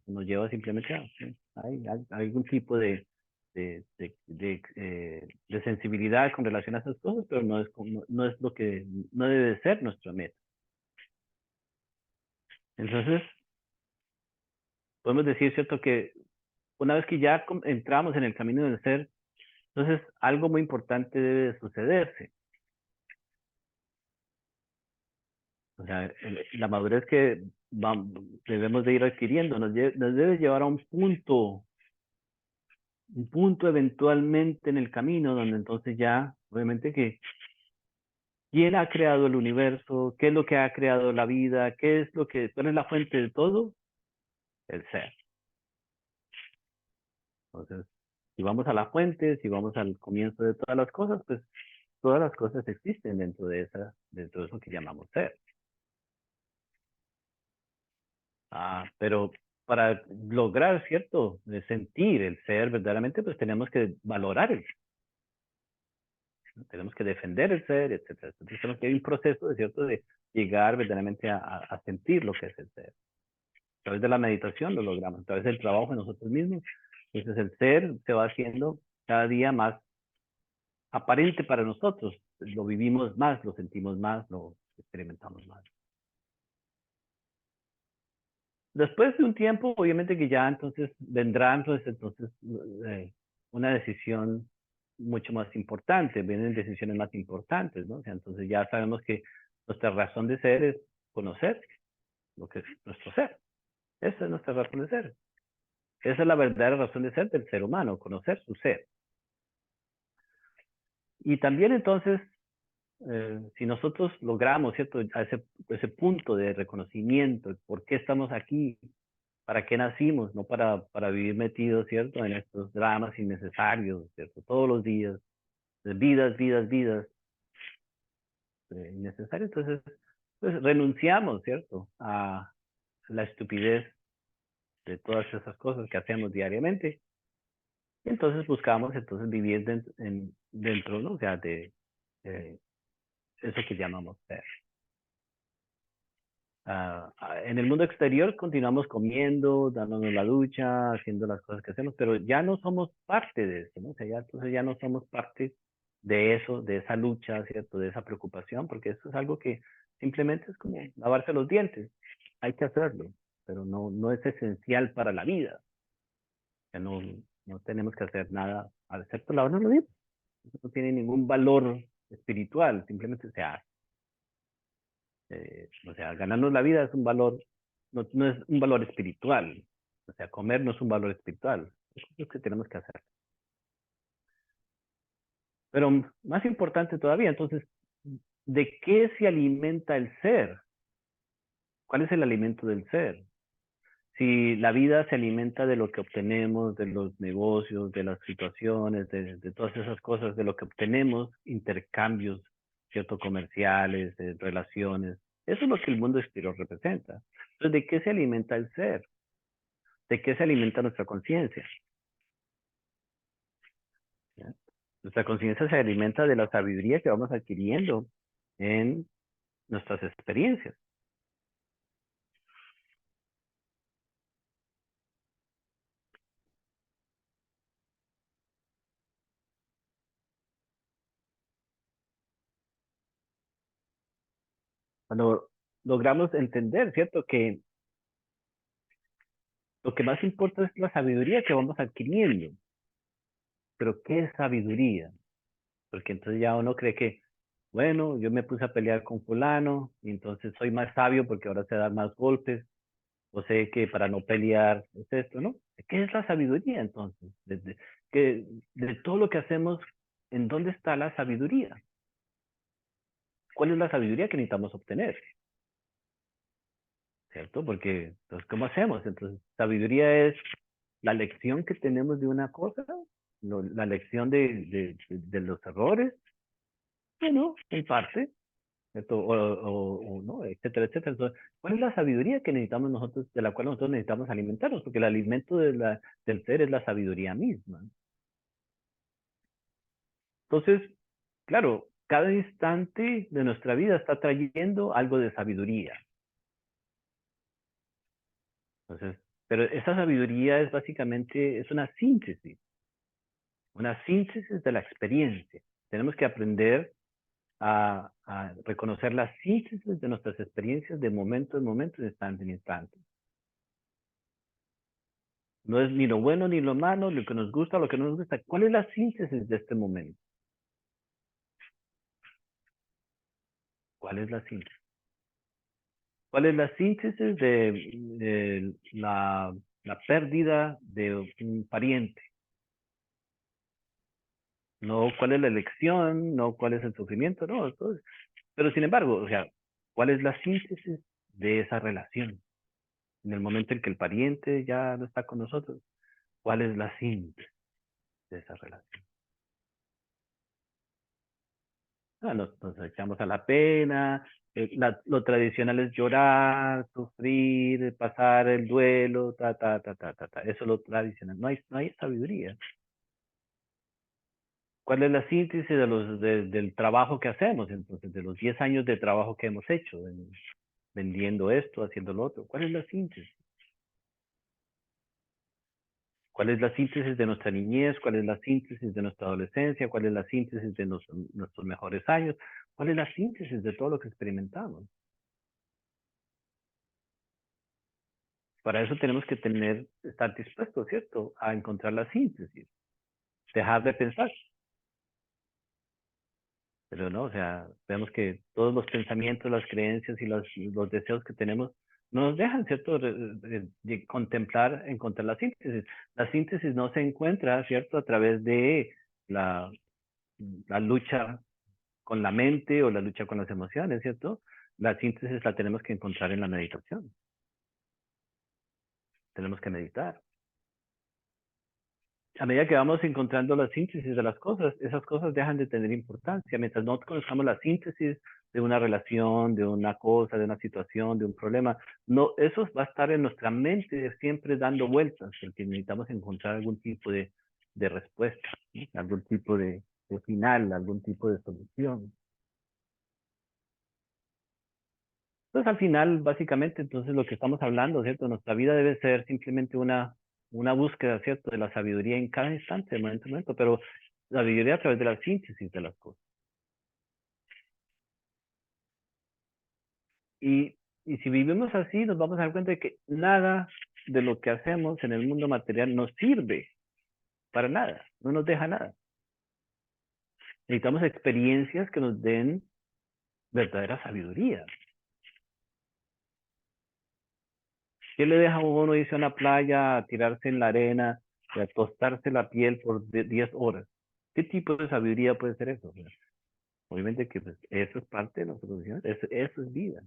nos lleva simplemente a, ¿sí? Hay algún tipo de sensibilidad con relación a esas cosas, pero no es lo que, no debe ser nuestra meta. Entonces, podemos decir, ¿cierto? Que una vez que ya entramos en el camino del ser, entonces algo muy importante debe de sucederse. O sea, la madurez que debemos de ir adquiriendo nos debe llevar a un punto eventualmente en el camino donde entonces ya, obviamente que, ¿quién ha creado el universo? ¿Qué es lo que ha creado la vida? ¿Cuál es la fuente de todo? El ser. Entonces, si vamos a la fuente, si vamos al comienzo de todas las cosas, pues todas las cosas existen dentro de eso que llamamos ser. Pero para lograr, ¿cierto? De sentir el ser verdaderamente, pues tenemos que valorar el ser, ¿no? Tenemos que defender el ser, etcétera. Entonces tenemos que hay un proceso, de cierto, de llegar verdaderamente a sentir lo que es el ser. A través de la meditación lo logramos, a través del trabajo en nosotros mismos. Entonces el ser se va haciendo cada día más aparente para nosotros. Lo vivimos más, lo sentimos más, lo experimentamos más. Después de un tiempo, obviamente que ya entonces vendrá entonces eh, una decisión mucho más importante, vienen decisiones más importantes, ¿no? O sea, entonces ya sabemos que nuestra razón de ser es conocer lo que es nuestro ser. Esa es nuestra razón de ser. Esa es la verdadera razón de ser del ser humano, conocer su ser. Y también entonces, si nosotros logramos, ¿cierto? Ese punto de reconocimiento, ¿por qué estamos aquí? ¿Para qué nacimos? No para vivir metidos, ¿cierto? En estos dramas innecesarios, ¿cierto? Todos los días, vidas, vidas, vidas, innecesarios. Entonces, pues renunciamos, ¿cierto? A la estupidez de todas esas cosas que hacemos diariamente. Y entonces buscamos entonces vivir dentro, ¿no? O sea, de eso que llamamos ser. En el mundo exterior continuamos comiendo, dándonos la ducha, haciendo las cosas que hacemos, pero ya no somos parte de eso, ¿no? O sea, entonces ya no somos parte de eso, de esa lucha, ¿cierto? De esa preocupación, porque eso es algo que simplemente es como lavarse los dientes. Hay que hacerlo, pero no es esencial para la vida. O sea, no tenemos que hacer nada, excepto lavarnos los dientes. Eso no tiene ningún valor espiritual, simplemente se hace. O sea, ganarnos la vida es un valor, no es un valor espiritual. O sea, comer no es un valor espiritual. Es lo que tenemos que hacer. Pero más importante todavía, entonces, ¿de qué se alimenta el ser? ¿Cuál es el alimento del ser? Si la vida se alimenta de lo que obtenemos, de los negocios, de las situaciones, de todas esas cosas, de lo que obtenemos, intercambios, cierto, comerciales, relaciones, eso es lo que el mundo exterior representa. Entonces, ¿de qué se alimenta el ser? ¿De qué se alimenta nuestra conciencia? ¿Ya? Nuestra conciencia se alimenta de la sabiduría que vamos adquiriendo en nuestras experiencias. Cuando logramos entender, ¿cierto? Que lo que más importa es la sabiduría que vamos adquiriendo. Pero ¿qué es sabiduría? Porque entonces ya uno cree que, bueno, yo me puse a pelear con fulano y entonces soy más sabio porque ahora sé dar más golpes, o sé que para no pelear es esto, ¿no? ¿Qué es la sabiduría entonces? De todo lo que hacemos, ¿en dónde está la sabiduría? ¿Cuál es la sabiduría que necesitamos obtener? ¿Cierto? Porque, entonces, ¿cómo hacemos? Entonces, sabiduría es la lección que tenemos de una cosa, la lección de los errores, bueno, en parte, ¿cierto? O no, etcétera, etcétera. Entonces, ¿cuál es la sabiduría que necesitamos nosotros, de la cual nosotros necesitamos alimentarnos? Porque el alimento del ser es la sabiduría misma. Entonces, claro, cada instante de nuestra vida está trayendo algo de sabiduría. Entonces, pero esa sabiduría es básicamente, es una síntesis de la experiencia. Tenemos que aprender a reconocer la síntesis de nuestras experiencias de momento en momento, de instante en instante. No es ni lo bueno ni lo malo, lo que nos gusta, lo que no nos gusta. ¿Cuál es la síntesis de este momento? ¿Cuál es la síntesis? ¿Cuál es la síntesis de la pérdida de un pariente? No cuál es la elección, no cuál es el sufrimiento, no. Entonces, pero sin embargo, o sea, ¿cuál es la síntesis de esa relación? En el momento en que el pariente ya no está con nosotros, ¿cuál es la síntesis de esa relación? Ah, nos echamos a la pena, lo tradicional es llorar, sufrir, pasar el duelo, ta, ta, ta, ta, ta, ta. Eso es lo tradicional. No hay sabiduría. ¿Cuál es la síntesis del trabajo que hacemos? Entonces, de los 10 años de trabajo que hemos hecho, vendiendo esto, haciendo lo otro. ¿Cuál es la síntesis? ¿Cuál es la síntesis de nuestra niñez? ¿Cuál es la síntesis de nuestra adolescencia? ¿Cuál es la síntesis de nuestros mejores años? ¿Cuál es la síntesis de todo lo que experimentamos? Para eso tenemos que estar dispuestos, ¿cierto? A encontrar la síntesis, dejar de pensar. Pero no, o sea, vemos que todos los pensamientos, las creencias y los deseos que tenemos no nos dejan, ¿cierto?, de contemplar, encontrar la síntesis. La síntesis no se encuentra, ¿cierto?, a través de la, la lucha con la mente o la lucha con las emociones, ¿cierto? La síntesis la tenemos que encontrar en la meditación. Tenemos que meditar. A medida que vamos encontrando la síntesis de las cosas, esas cosas dejan de tener importancia. Mientras no conozcamos la síntesis de una relación, de una cosa, de una situación, de un problema, no, eso va a estar en nuestra mente siempre dando vueltas, porque necesitamos encontrar algún tipo de respuesta, ¿no? Algún tipo de final, algún tipo de solución. Entonces, al final, básicamente, entonces lo que estamos hablando, ¿cierto? Nuestra vida debe ser simplemente una búsqueda, ¿cierto? De la sabiduría en cada instante, de momento en momento, pero la sabiduría a través de la síntesis de las cosas. Y, y si vivimos así, nos vamos a dar cuenta de que nada de lo que hacemos en el mundo material nos sirve para nada, no nos deja nada. Necesitamos experiencias que nos den verdadera sabiduría. ¿Qué le deja a uno irse a una playa, a tirarse en la arena y a tostarse la piel por 10 horas? ¿Qué tipo de sabiduría puede ser eso? Obviamente que pues, eso es parte de la solución, eso es vida.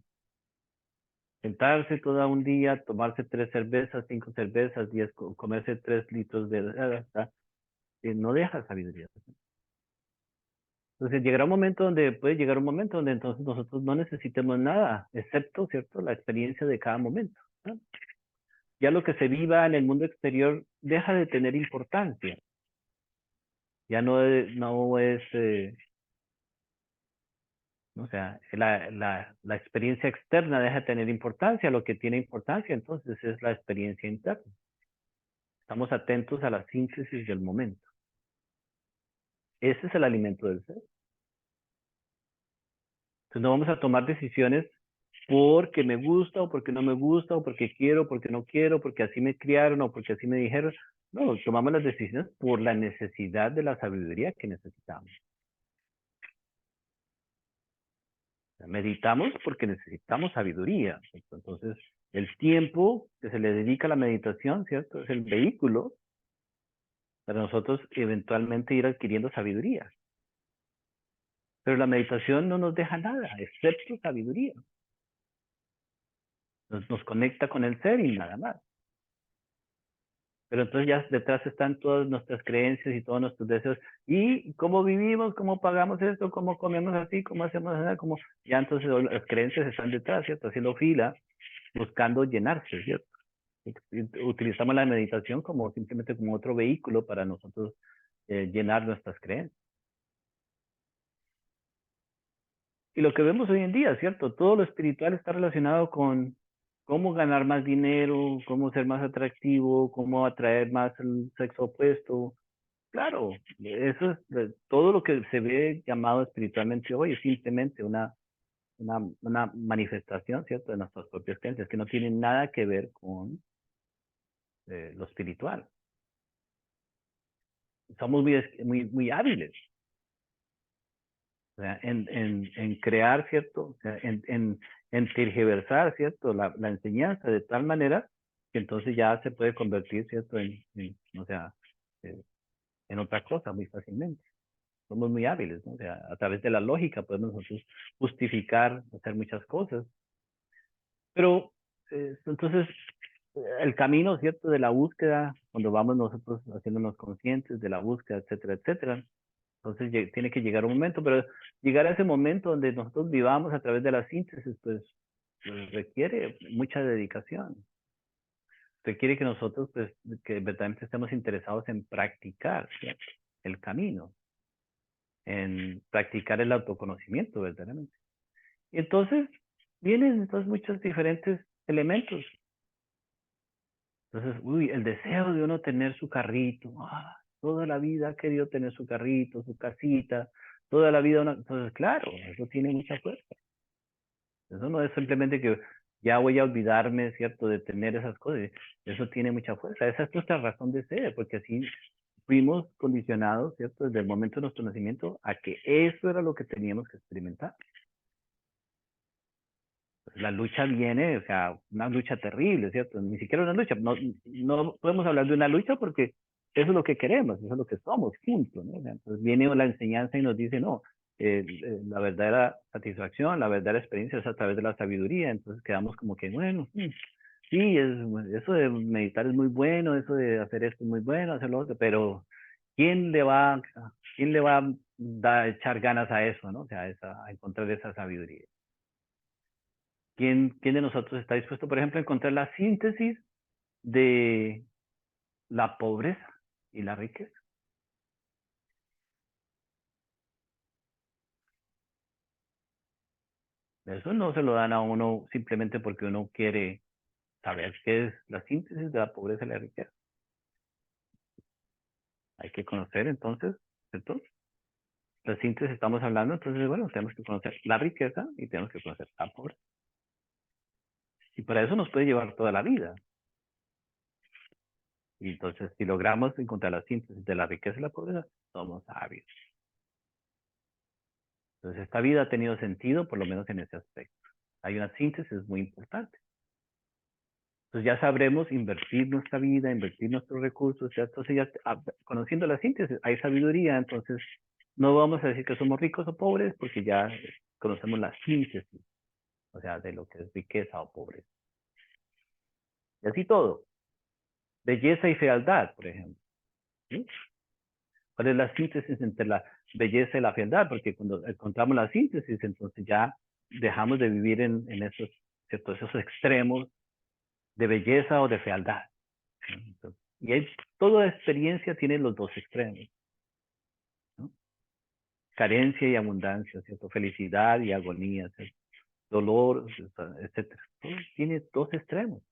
Sentarse todo un día, tomarse 3 cervezas, 5 cervezas, 10, comerse 3 litros no deja sabiduría. Entonces llegará un momento donde, puede llegar un momento donde entonces nosotros no necesitemos nada, excepto, ¿cierto?, la experiencia de cada momento, ¿no? Ya lo que se viva en el mundo exterior deja de tener importancia. Ya no es, o sea, la experiencia externa deja de tener importancia. Lo que tiene importancia entonces es la experiencia interna. Estamos atentos a la síntesis del momento. Ese es el alimento del ser. Entonces no vamos a tomar decisiones porque me gusta o porque no me gusta o porque quiero o porque no quiero, porque así me criaron o porque así me dijeron. No, tomamos las decisiones por la necesidad de la sabiduría que necesitamos. Meditamos porque necesitamos sabiduría. Entonces, el tiempo que se le dedica a la meditación, ¿cierto? Es el vehículo para nosotros eventualmente ir adquiriendo sabiduría. Pero la meditación no nos deja nada, excepto sabiduría. Nos conecta con el ser y nada más. Pero entonces ya detrás están todas nuestras creencias y todos nuestros deseos. ¿Y cómo vivimos? ¿Cómo pagamos esto? ¿Cómo comemos así? ¿Cómo hacemos así? ¿Cómo? Ya entonces las creencias están detrás, ¿cierto? Haciendo fila, buscando llenarse, ¿cierto? Utilizamos la meditación como simplemente como otro vehículo para nosotros llenar nuestras creencias. Y lo que vemos hoy en día, ¿cierto? Todo lo espiritual está relacionado con cómo ganar más dinero, cómo ser más atractivo, cómo atraer más el sexo opuesto. Claro, eso es todo lo que se ve llamado espiritualmente hoy es simplemente una manifestación, ¿cierto? De nuestras propias creencias, que no tienen nada que ver con lo espiritual. Somos muy hábiles, o sea, en crear, ¿cierto? O sea, en tergiversar, ¿cierto? La enseñanza de tal manera que entonces ya se puede convertir, ¿cierto? O sea, eh, en otra cosa muy fácilmente. Somos muy hábiles, ¿no? O sea, a través de la lógica podemos nosotros justificar, hacer muchas cosas. Pero entonces, el camino, ¿cierto? De la búsqueda, cuando vamos nosotros haciéndonos conscientes de la búsqueda, etcétera, etcétera. Entonces tiene que llegar un momento, pero llegar a ese momento donde nosotros vivamos a través de la síntesis, pues requiere mucha dedicación. Requiere que nosotros, pues, que verdaderamente estemos interesados en practicar, ¿cierto? El camino, en practicar el autoconocimiento, verdaderamente. Y entonces vienen entonces muchos diferentes elementos. Entonces, uy, el deseo de uno tener su carrito, toda la vida ha querido tener su carrito, su casita, toda la vida entonces claro, eso tiene mucha fuerza. Eso no es simplemente que ya voy a olvidarme, ¿cierto?, de tener esas cosas. Eso tiene mucha fuerza. Esa es nuestra razón de ser, porque así fuimos condicionados, ¿cierto?, desde el momento de nuestro nacimiento a que eso era lo que teníamos que experimentar. La lucha viene, o sea, una lucha terrible, ¿cierto? Ni siquiera una lucha, no podemos hablar de una lucha porque eso es lo que queremos, eso es lo que somos, punto, ¿no? O sea, entonces viene la enseñanza y nos dice, no, la verdadera satisfacción, la verdadera experiencia es a través de la sabiduría, entonces quedamos como que, bueno, sí, eso de meditar es muy bueno, eso de hacer esto es muy bueno, hacer lo otro, pero ¿quién le va, quién le va a echar ganas a eso, ¿no? O sea, a encontrar esa sabiduría. ¿Quién de nosotros está dispuesto, por ejemplo, a encontrar la síntesis de la pobreza y la riqueza? Eso no se lo dan a uno simplemente porque uno quiere saber qué es la síntesis de la pobreza y la riqueza. Hay que conocer entonces, ¿cierto? La síntesis estamos hablando, entonces, bueno, tenemos que conocer la riqueza y tenemos que conocer la pobreza. Y para eso nos puede llevar toda la vida. Y entonces, si logramos encontrar la síntesis de la riqueza y la pobreza, somos sabios. Entonces, esta vida ha tenido sentido, por lo menos en ese aspecto. Hay una síntesis muy importante. Entonces ya sabremos invertir nuestra vida, invertir nuestros recursos, ¿ya? Entonces ya conociendo la síntesis, hay sabiduría, entonces no vamos a decir que somos ricos o pobres porque ya conocemos la síntesis, o sea, de lo que es riqueza o pobreza. Y así todo, belleza y fealdad, por ejemplo. ¿Sí? ¿Cuál es la síntesis entre la belleza y la fealdad? Porque cuando encontramos la síntesis, entonces ya dejamos de vivir en esos, ¿cierto? Esos extremos de belleza o de fealdad. Y toda experiencia tiene los dos extremos, ¿no? Carencia y abundancia, ¿cierto? Felicidad y agonía, ¿cierto? Dolor, etcétera. Todo tiene dos extremos.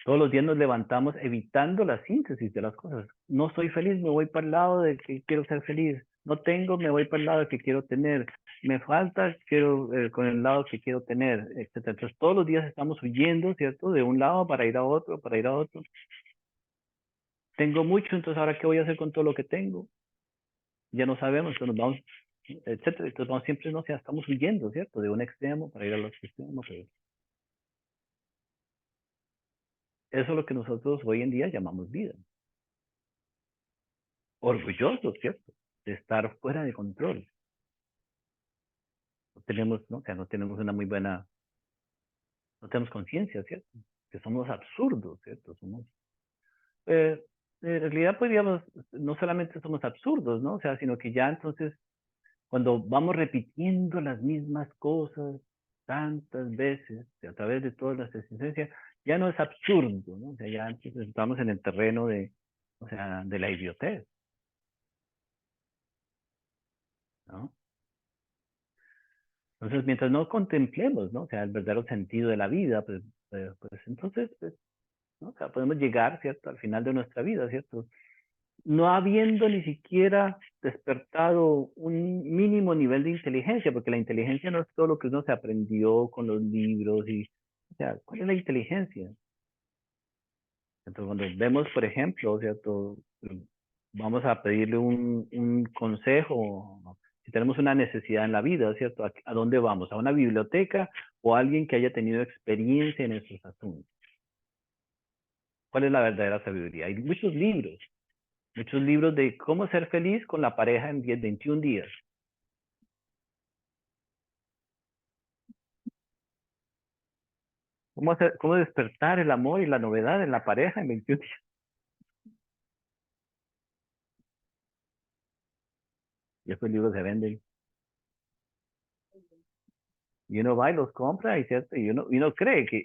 Todos los días nos levantamos evitando la síntesis de las cosas. No soy feliz, me voy para el lado de que quiero ser feliz. No tengo, me voy para el lado de que quiero tener. Me falta, quiero con el lado que quiero tener, etcétera. Entonces todos los días estamos huyendo, ¿cierto? De un lado para ir a otro, para ir a otro. Tengo mucho, entonces ahora qué voy a hacer con todo lo que tengo. Ya no sabemos, entonces nos vamos, etcétera. Entonces vamos siempre, no sé, estamos huyendo, ¿cierto? De un extremo para ir al otro extremo. Pero eso es lo que nosotros hoy en día llamamos vida. Orgullosos, ¿cierto? De estar fuera de control. No tenemos, ¿no? O sea, no tenemos una muy buena, no tenemos conciencia, ¿cierto? que somos absurdos, ¿cierto? Eh, en realidad podríamos, no solamente somos absurdos, ¿no? O sea, sino que ya entonces, cuando vamos repitiendo las mismas cosas tantas veces, a través de todas las existencias, ya no es absurdo, ¿no? O sea, ya entonces estamos en el terreno de, o sea, de la idiotez, ¿no? Entonces, mientras no contemplemos, ¿no? O sea, el verdadero sentido de la vida, pues entonces, pues, ¿no? O sea, podemos llegar, ¿cierto? Al final de nuestra vida, ¿cierto? No habiendo ni siquiera despertado un mínimo nivel de inteligencia, porque la inteligencia no es todo lo que uno se aprendió con los libros y, o sea, ¿cuál es la inteligencia? Entonces, cuando vemos, por ejemplo, ¿cierto? Vamos a pedirle un consejo, si tenemos una necesidad en la vida, ¿cierto? ¿A dónde vamos? ¿A una biblioteca o a alguien que haya tenido experiencia en estos asuntos? ¿Cuál es la verdadera sabiduría? Hay muchos libros de cómo ser feliz con la pareja en 10, 21 días. Cómo despertar el amor y la novedad en la pareja en 21 días. Y esos libros se venden. Y uno va y los compra, y, ¿cierto? Y uno cree que,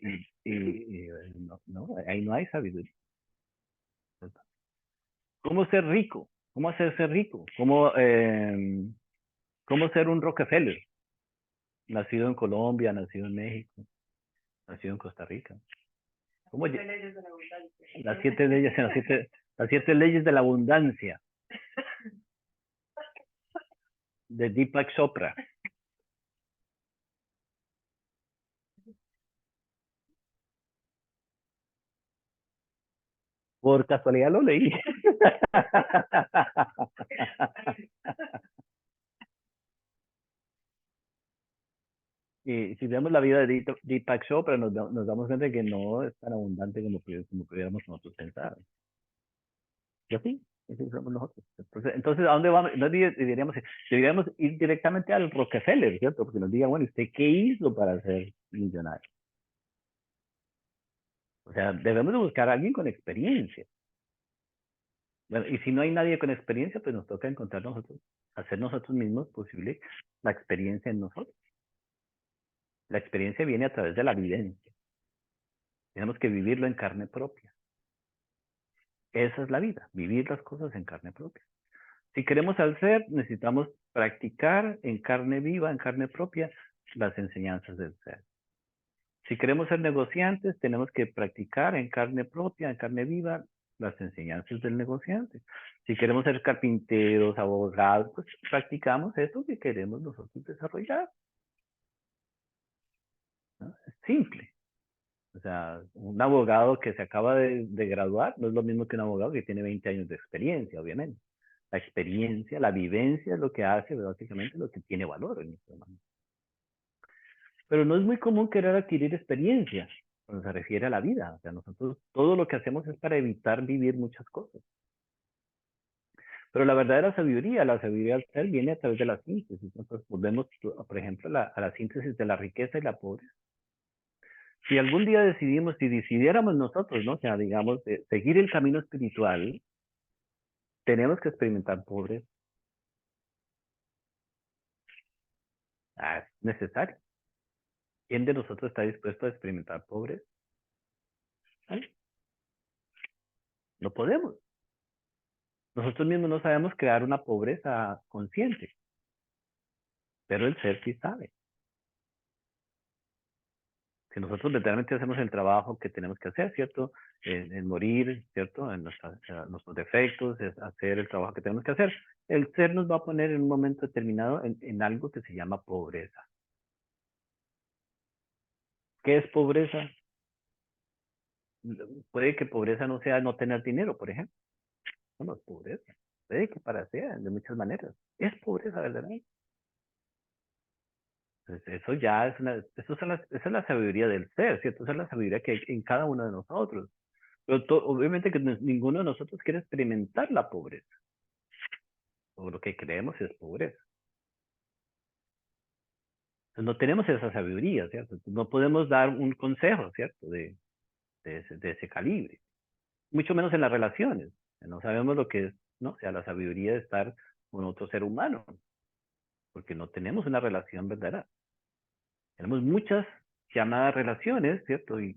no, no, ahí no hay sabiduría. ¿Cierto? ¿Cómo ser rico? ¿Cómo hacerse rico? ¿Cómo ser un Rockefeller? Nacido en Colombia, nacido en México, nacido en Costa Rica. ¿Cómo las 7 leyes, las siete leyes de la abundancia de Deepak Chopra. Por casualidad lo leí. Y si vemos la vida de Deepak Chopra, nos damos cuenta de que no es tan abundante como pudiéramos nosotros pensar. Y así somos nosotros. Entonces, ¿a dónde vamos? No deberíamos ir directamente al Rockefeller, ¿cierto? Porque nos diga, bueno, ¿usted qué hizo para ser millonario? O sea, debemos de buscar a alguien con experiencia. Bueno, y si no hay nadie con experiencia, pues nos toca encontrar nosotros, hacer nosotros mismos posible la experiencia en nosotros. La experiencia viene a través de la vivencia. Tenemos que vivirlo en carne propia. Esa es la vida, vivir las cosas en carne propia. Si queremos al ser, necesitamos practicar en carne viva, en carne propia, las enseñanzas del ser. Si queremos ser negociantes, tenemos que practicar en carne propia, en carne viva, las enseñanzas del negociante. Si queremos ser carpinteros, abogados, pues practicamos eso que queremos nosotros desarrollar, ¿no? Es simple. O sea, un abogado que se acaba de graduar no es lo mismo que un abogado que tiene 20 años de experiencia, obviamente. La experiencia, la vivencia es lo que hace básicamente lo que tiene valor en nuestra mano. Pero no es muy común querer adquirir experiencia cuando se refiere a la vida. O sea, nosotros todo lo que hacemos es para evitar vivir muchas cosas. Pero la verdadera sabiduría, la sabiduría del ser viene a través de la síntesis. Entonces, volvemos, por ejemplo, a la síntesis de la riqueza y la pobreza. Si algún día decidimos, si decidiéramos nosotros, ¿no? O sea, digamos, seguir el camino espiritual, tenemos que experimentar pobreza. Es necesario. ¿Quién de nosotros está dispuesto a experimentar pobreza? ¿Ay? No podemos. Nosotros mismos no sabemos crear una pobreza consciente, pero el ser sí sabe. Si nosotros verdaderamente hacemos el trabajo que tenemos que hacer, ¿cierto? En morir, ¿cierto? En nuestros defectos, es hacer el trabajo que tenemos que hacer. El ser nos va a poner en un momento determinado en algo que se llama pobreza. ¿Qué es pobreza? Puede que pobreza no sea no tener dinero, por ejemplo. No es pobreza. Puede que para sea de muchas maneras. Es pobreza, ¿verdad? Entonces, eso ya es esa es la sabiduría del ser, ¿cierto? Esa es la sabiduría que hay en cada uno de nosotros. Pero obviamente que ninguno de nosotros quiere experimentar la pobreza. O lo que creemos es pobreza. Entonces, no tenemos esa sabiduría, ¿cierto? No podemos dar un consejo, ¿cierto? De de ese calibre. Mucho menos en las relaciones. No sabemos lo que es, ¿no? O sea, la sabiduría de estar con otro ser humano, porque no tenemos una relación verdadera. Tenemos muchas llamadas relaciones, ¿cierto? Y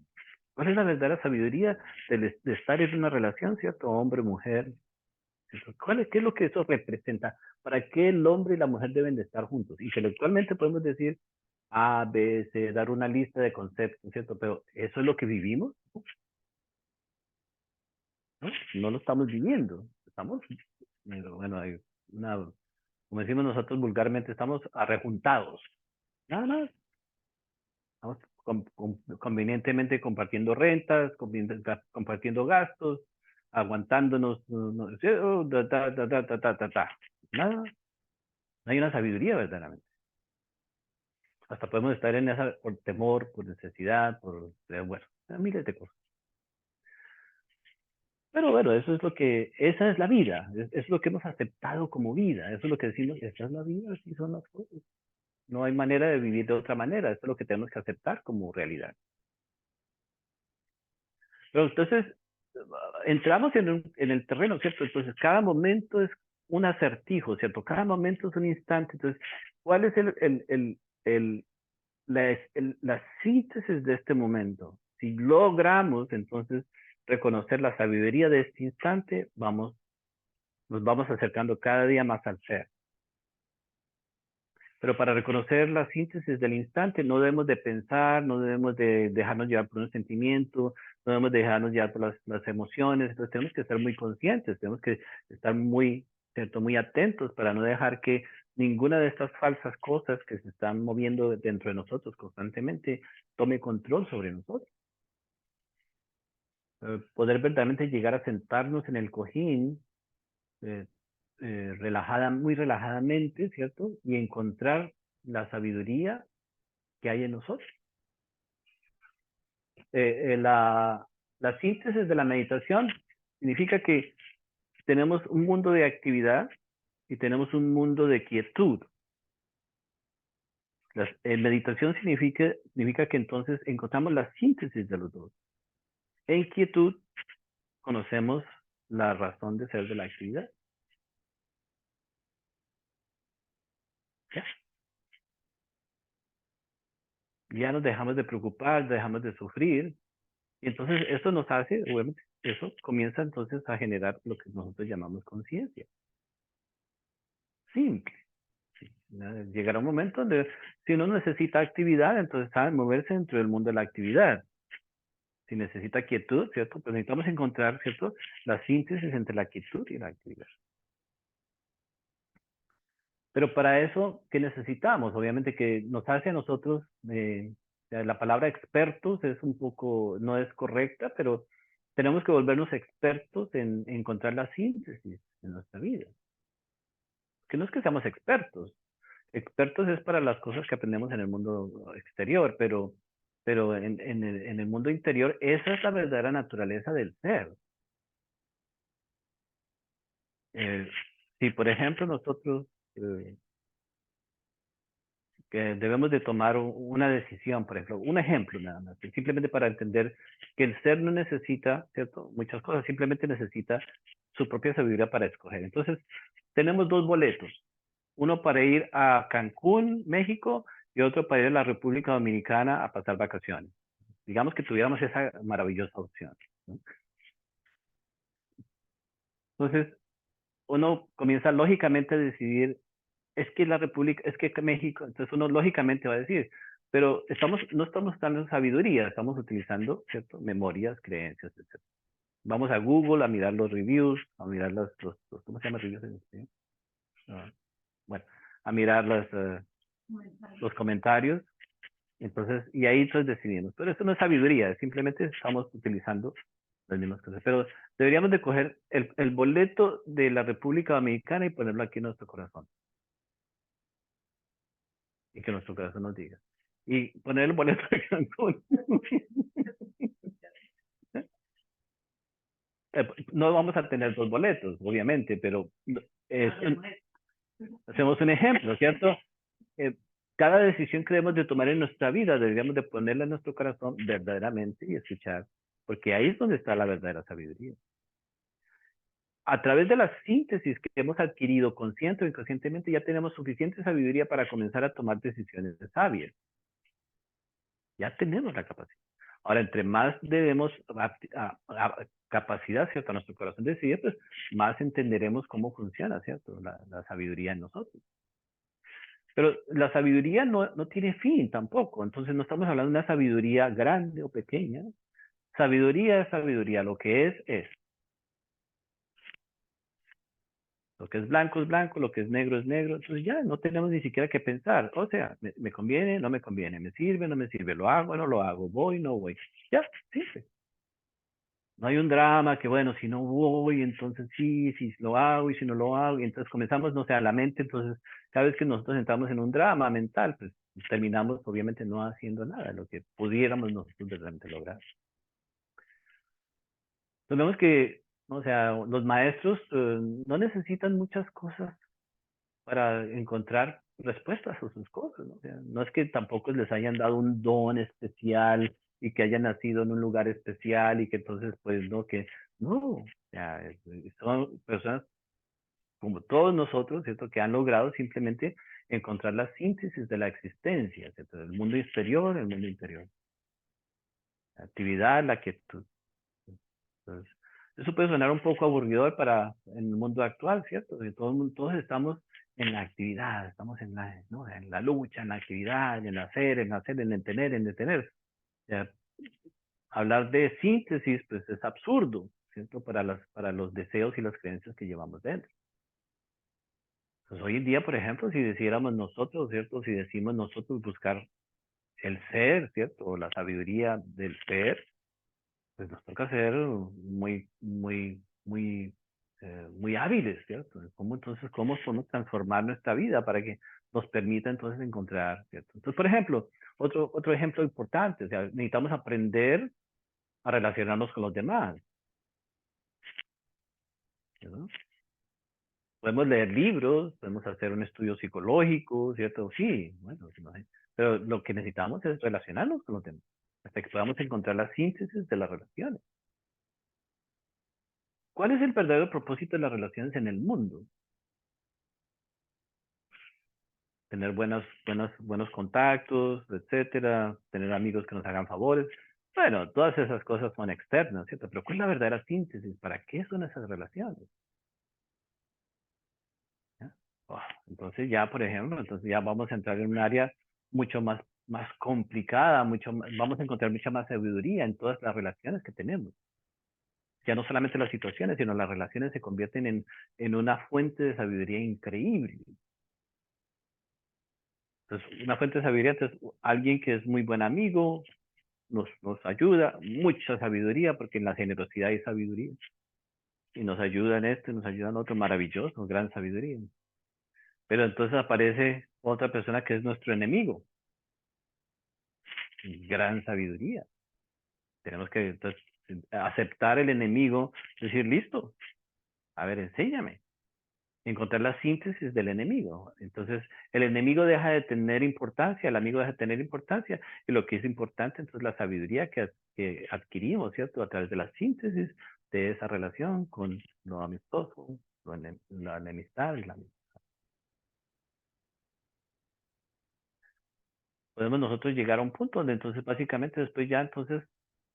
¿cuál es la verdadera sabiduría de estar en una relación, ¿cierto? Hombre, mujer. ¿Cierto? ¿Qué es lo que eso representa? ¿Para qué el hombre y la mujer deben de estar juntos? Intelectualmente podemos decir A, B, C, dar una lista de conceptos, ¿cierto? Pero ¿eso es lo que vivimos? ¿No? No lo estamos viviendo. Estamos, bueno, hay una, como decimos nosotros vulgarmente, estamos arrejuntados. Nada más. Estamos convenientemente compartiendo rentas, compartiendo gastos, aguantándonos, nada, no hay una sabiduría verdaderamente. Hasta podemos estar en esa por temor, por necesidad, bueno, miles de cosas. Pero bueno, esa es la vida, es lo que hemos aceptado como vida, eso es lo que decimos, esta es la vida, así son las cosas. No hay manera de vivir de otra manera, eso es lo que tenemos que aceptar como realidad. Pero entonces, entramos en el terreno, ¿cierto? Entonces, cada momento es un acertijo, ¿cierto? Cada momento es un instante. Entonces, ¿cuál es la síntesis de este momento? Si logramos, entonces, reconocer la sabiduría de este instante, nos vamos acercando cada día más al ser. Pero para reconocer la síntesis del instante no debemos de pensar, no debemos de dejarnos llevar por un sentimiento, no debemos de dejarnos llevar por las emociones. Entonces tenemos que estar muy conscientes, tenemos que estar muy, ¿cierto? Muy atentos para no dejar que ninguna de estas falsas cosas que se están moviendo dentro de nosotros constantemente tome control sobre nosotros. Poder verdaderamente llegar a sentarnos en el cojín eh, muy relajadamente, ¿cierto? Y encontrar la sabiduría que hay en nosotros. La síntesis de la meditación significa que tenemos un mundo de actividad y tenemos un mundo de quietud. Meditación significa que entonces encontramos la síntesis de los dos. En quietud conocemos la razón de ser de la actividad. ¿Ya? Ya nos dejamos de preocupar, dejamos de sufrir. Y entonces esto nos hace, obviamente, eso comienza entonces a generar lo que nosotros llamamos conciencia. Simple. Llegará un momento donde si uno necesita actividad, entonces sabe moverse dentro del mundo de la actividad. Si necesita quietud, ¿cierto? Pues necesitamos encontrar, ¿cierto? La síntesis entre la quietud y la actividad. Pero para eso, ¿qué necesitamos? Obviamente que nos hace a nosotros, la palabra expertos es un poco, no es correcta, pero tenemos que volvernos expertos en encontrar la síntesis en nuestra vida. Que no es que seamos expertos. Expertos es para las cosas que aprendemos en el mundo exterior, pero en el mundo interior, esa es la verdadera naturaleza del ser. Si, por ejemplo, nosotros que debemos de tomar una decisión, por ejemplo, un ejemplo nada más, simplemente para entender que el ser no necesita, ¿cierto? Muchas cosas, simplemente necesita su propia sabiduría para escoger. Entonces, tenemos dos boletos, uno para ir a Cancún, México, y otro para ir a la República Dominicana a pasar vacaciones. Digamos que tuviéramos esa maravillosa opción, ¿no? Entonces, uno comienza lógicamente a decidir, es que la República, es que México, entonces uno lógicamente va a decir, pero no estamos dando sabiduría, estamos utilizando, ¿cierto? Memorias, creencias, etc. Vamos a Google a mirar los reviews, a mirar ¿cómo se llama reviews en español? Bueno, a mirar los comentarios, entonces, y ahí entonces decidimos. Pero eso no es sabiduría, simplemente estamos utilizando las mismas cosas. Pero deberíamos de coger el boleto de la República Dominicana y ponerlo aquí en nuestro corazón. Y que nuestro corazón nos diga. Y poner el boleto de Cancún. No vamos a tener dos boletos, obviamente, pero hacemos un ejemplo, ¿cierto? Cada decisión que debemos de tomar en nuestra vida, deberíamos de ponerla en nuestro corazón verdaderamente y escuchar, porque ahí es donde está la verdadera sabiduría. A través de la síntesis que hemos adquirido consciente o inconscientemente, ya tenemos suficiente sabiduría para comenzar a tomar decisiones sabias. Ya tenemos la capacidad. Ahora, entre más debemos capacidad, ¿cierto? A nuestro corazón de decidir, pues más entenderemos cómo funciona, ¿cierto? La sabiduría en nosotros. Pero la sabiduría no tiene fin tampoco. Entonces no estamos hablando de una sabiduría grande o pequeña. Sabiduría es sabiduría. Lo que es, es. Lo que es blanco, lo que es negro es negro. Entonces ya no tenemos ni siquiera que pensar. O sea, me conviene, no me conviene, me sirve, no me sirve, lo hago, no lo hago, voy, no voy. Ya, simple. No hay un drama que, bueno, si no voy, entonces sí, si lo hago y si no lo hago. Y entonces comenzamos, no sé, a la mente. Entonces, cada vez que nosotros entramos en un drama mental, pues terminamos obviamente no haciendo nada, lo que pudiéramos nosotros realmente lograr. Entonces vemos que, o sea, los maestros no necesitan muchas cosas para encontrar respuestas a sus cosas, ¿no? O sea, no es que tampoco les hayan dado un don especial y que hayan nacido en un lugar especial y que entonces, pues, no, que no, o sea, son personas como todos nosotros, ¿cierto? Que han logrado simplemente encontrar la síntesis de la existencia, ¿cierto? El mundo exterior, el mundo interior. La actividad, la quietud. Entonces, eso puede sonar un poco aburridor para en el mundo actual, ¿cierto? Porque todos estamos en la actividad, estamos en la, ¿no? En la lucha, en la actividad, en el hacer, en el tener, en el tener. O sea, hablar de síntesis, pues es absurdo, ¿cierto? Para los deseos y las creencias que llevamos dentro. Pues hoy en día, por ejemplo, si decidiéramos nosotros, ¿cierto? Si decimos nosotros buscar el ser, ¿cierto? O la sabiduría del ser, pues nos toca ser muy hábiles, ¿cierto? ¿Cómo podemos transformar nuestra vida para que nos permita entonces encontrar, ¿cierto? Entonces, por ejemplo, otro ejemplo importante, o sea, necesitamos aprender a relacionarnos con los demás, ¿no? Podemos leer libros, podemos hacer un estudio psicológico, ¿cierto? Sí, bueno, pero lo que necesitamos es relacionarnos con los demás, hasta que podamos encontrar la síntesis de las relaciones. ¿Cuál es el verdadero propósito de las relaciones en el mundo? Tener buenos contactos, etcétera, tener amigos que nos hagan favores. Bueno, todas esas cosas son externas, ¿cierto? Pero ¿cuál es la verdadera síntesis? ¿Para qué son esas relaciones? ¿Ya? Oh, entonces ya, por ejemplo, entonces ya vamos a entrar en un área mucho más complicada, vamos a encontrar mucha más sabiduría en todas las relaciones que tenemos. Ya no solamente las situaciones, sino las relaciones se convierten en una fuente de sabiduría increíble. Entonces, una fuente de sabiduría, entonces, alguien que es muy buen amigo, nos ayuda, mucha sabiduría, porque en la generosidad hay sabiduría. Y nos ayuda en esto, y nos ayuda en otro, maravilloso, gran sabiduría. Pero entonces aparece otra persona que es nuestro enemigo, gran sabiduría. Tenemos que entonces aceptar el enemigo, decir, listo, a ver, enséñame. Encontrar la síntesis del enemigo. Entonces, el enemigo deja de tener importancia, el amigo deja de tener importancia, y lo que es importante, entonces, la sabiduría que adquirimos, ¿cierto? A través de la síntesis de esa relación con lo amistoso, la enemistad y la amistad. Podemos nosotros llegar a un punto donde entonces básicamente después ya entonces,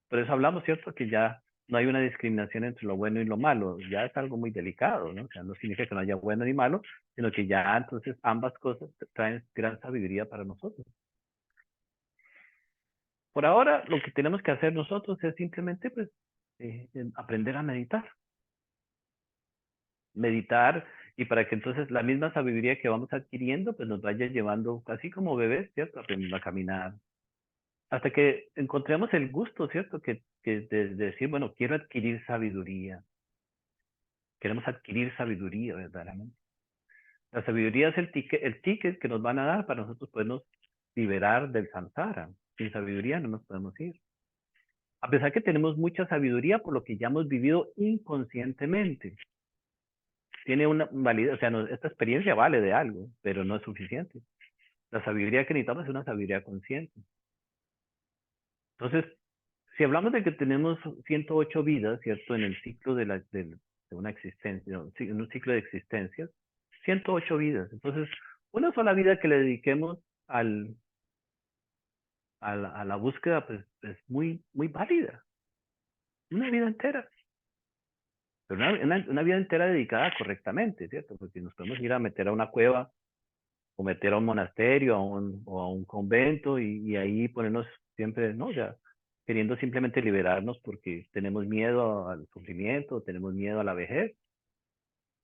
por eso hablamos, ¿cierto? Que ya no hay una discriminación entre lo bueno y lo malo, ya es algo muy delicado, ¿no? O sea, no significa que no haya bueno ni malo, sino que ya entonces ambas cosas traen gran sabiduría para nosotros. Por ahora, lo que tenemos que hacer nosotros es simplemente, pues, aprender a meditar. Meditar, y para que entonces la misma sabiduría que vamos adquiriendo, pues nos vaya llevando, así como bebés, ¿cierto? Aprendiendo a caminar, hasta que encontremos el gusto, ¿cierto? Que de decir, bueno, quiero adquirir sabiduría. Queremos adquirir sabiduría verdaderamente. La sabiduría es el ticket que nos van a dar para nosotros podernos liberar del samsara. Sin sabiduría no nos podemos ir. A pesar que tenemos mucha sabiduría por lo que ya hemos vivido inconscientemente. Tiene una validez, o sea, esta experiencia vale de algo, pero no es suficiente. La sabiduría que necesitamos es una sabiduría consciente. Entonces, si hablamos de que tenemos 108 vidas, ¿cierto? En el ciclo de una existencia, ¿no? En un ciclo de existencias, 108 vidas. Entonces, una sola vida que le dediquemos a la búsqueda, pues es muy, muy válida. Una vida entera. Pero una vida entera dedicada correctamente, ¿cierto? Porque nos podemos ir a meter a una cueva o meter a un monasterio o a un convento y ahí ponernos siempre, ¿no? O sea, queriendo simplemente liberarnos porque tenemos miedo al sufrimiento, tenemos miedo a la vejez.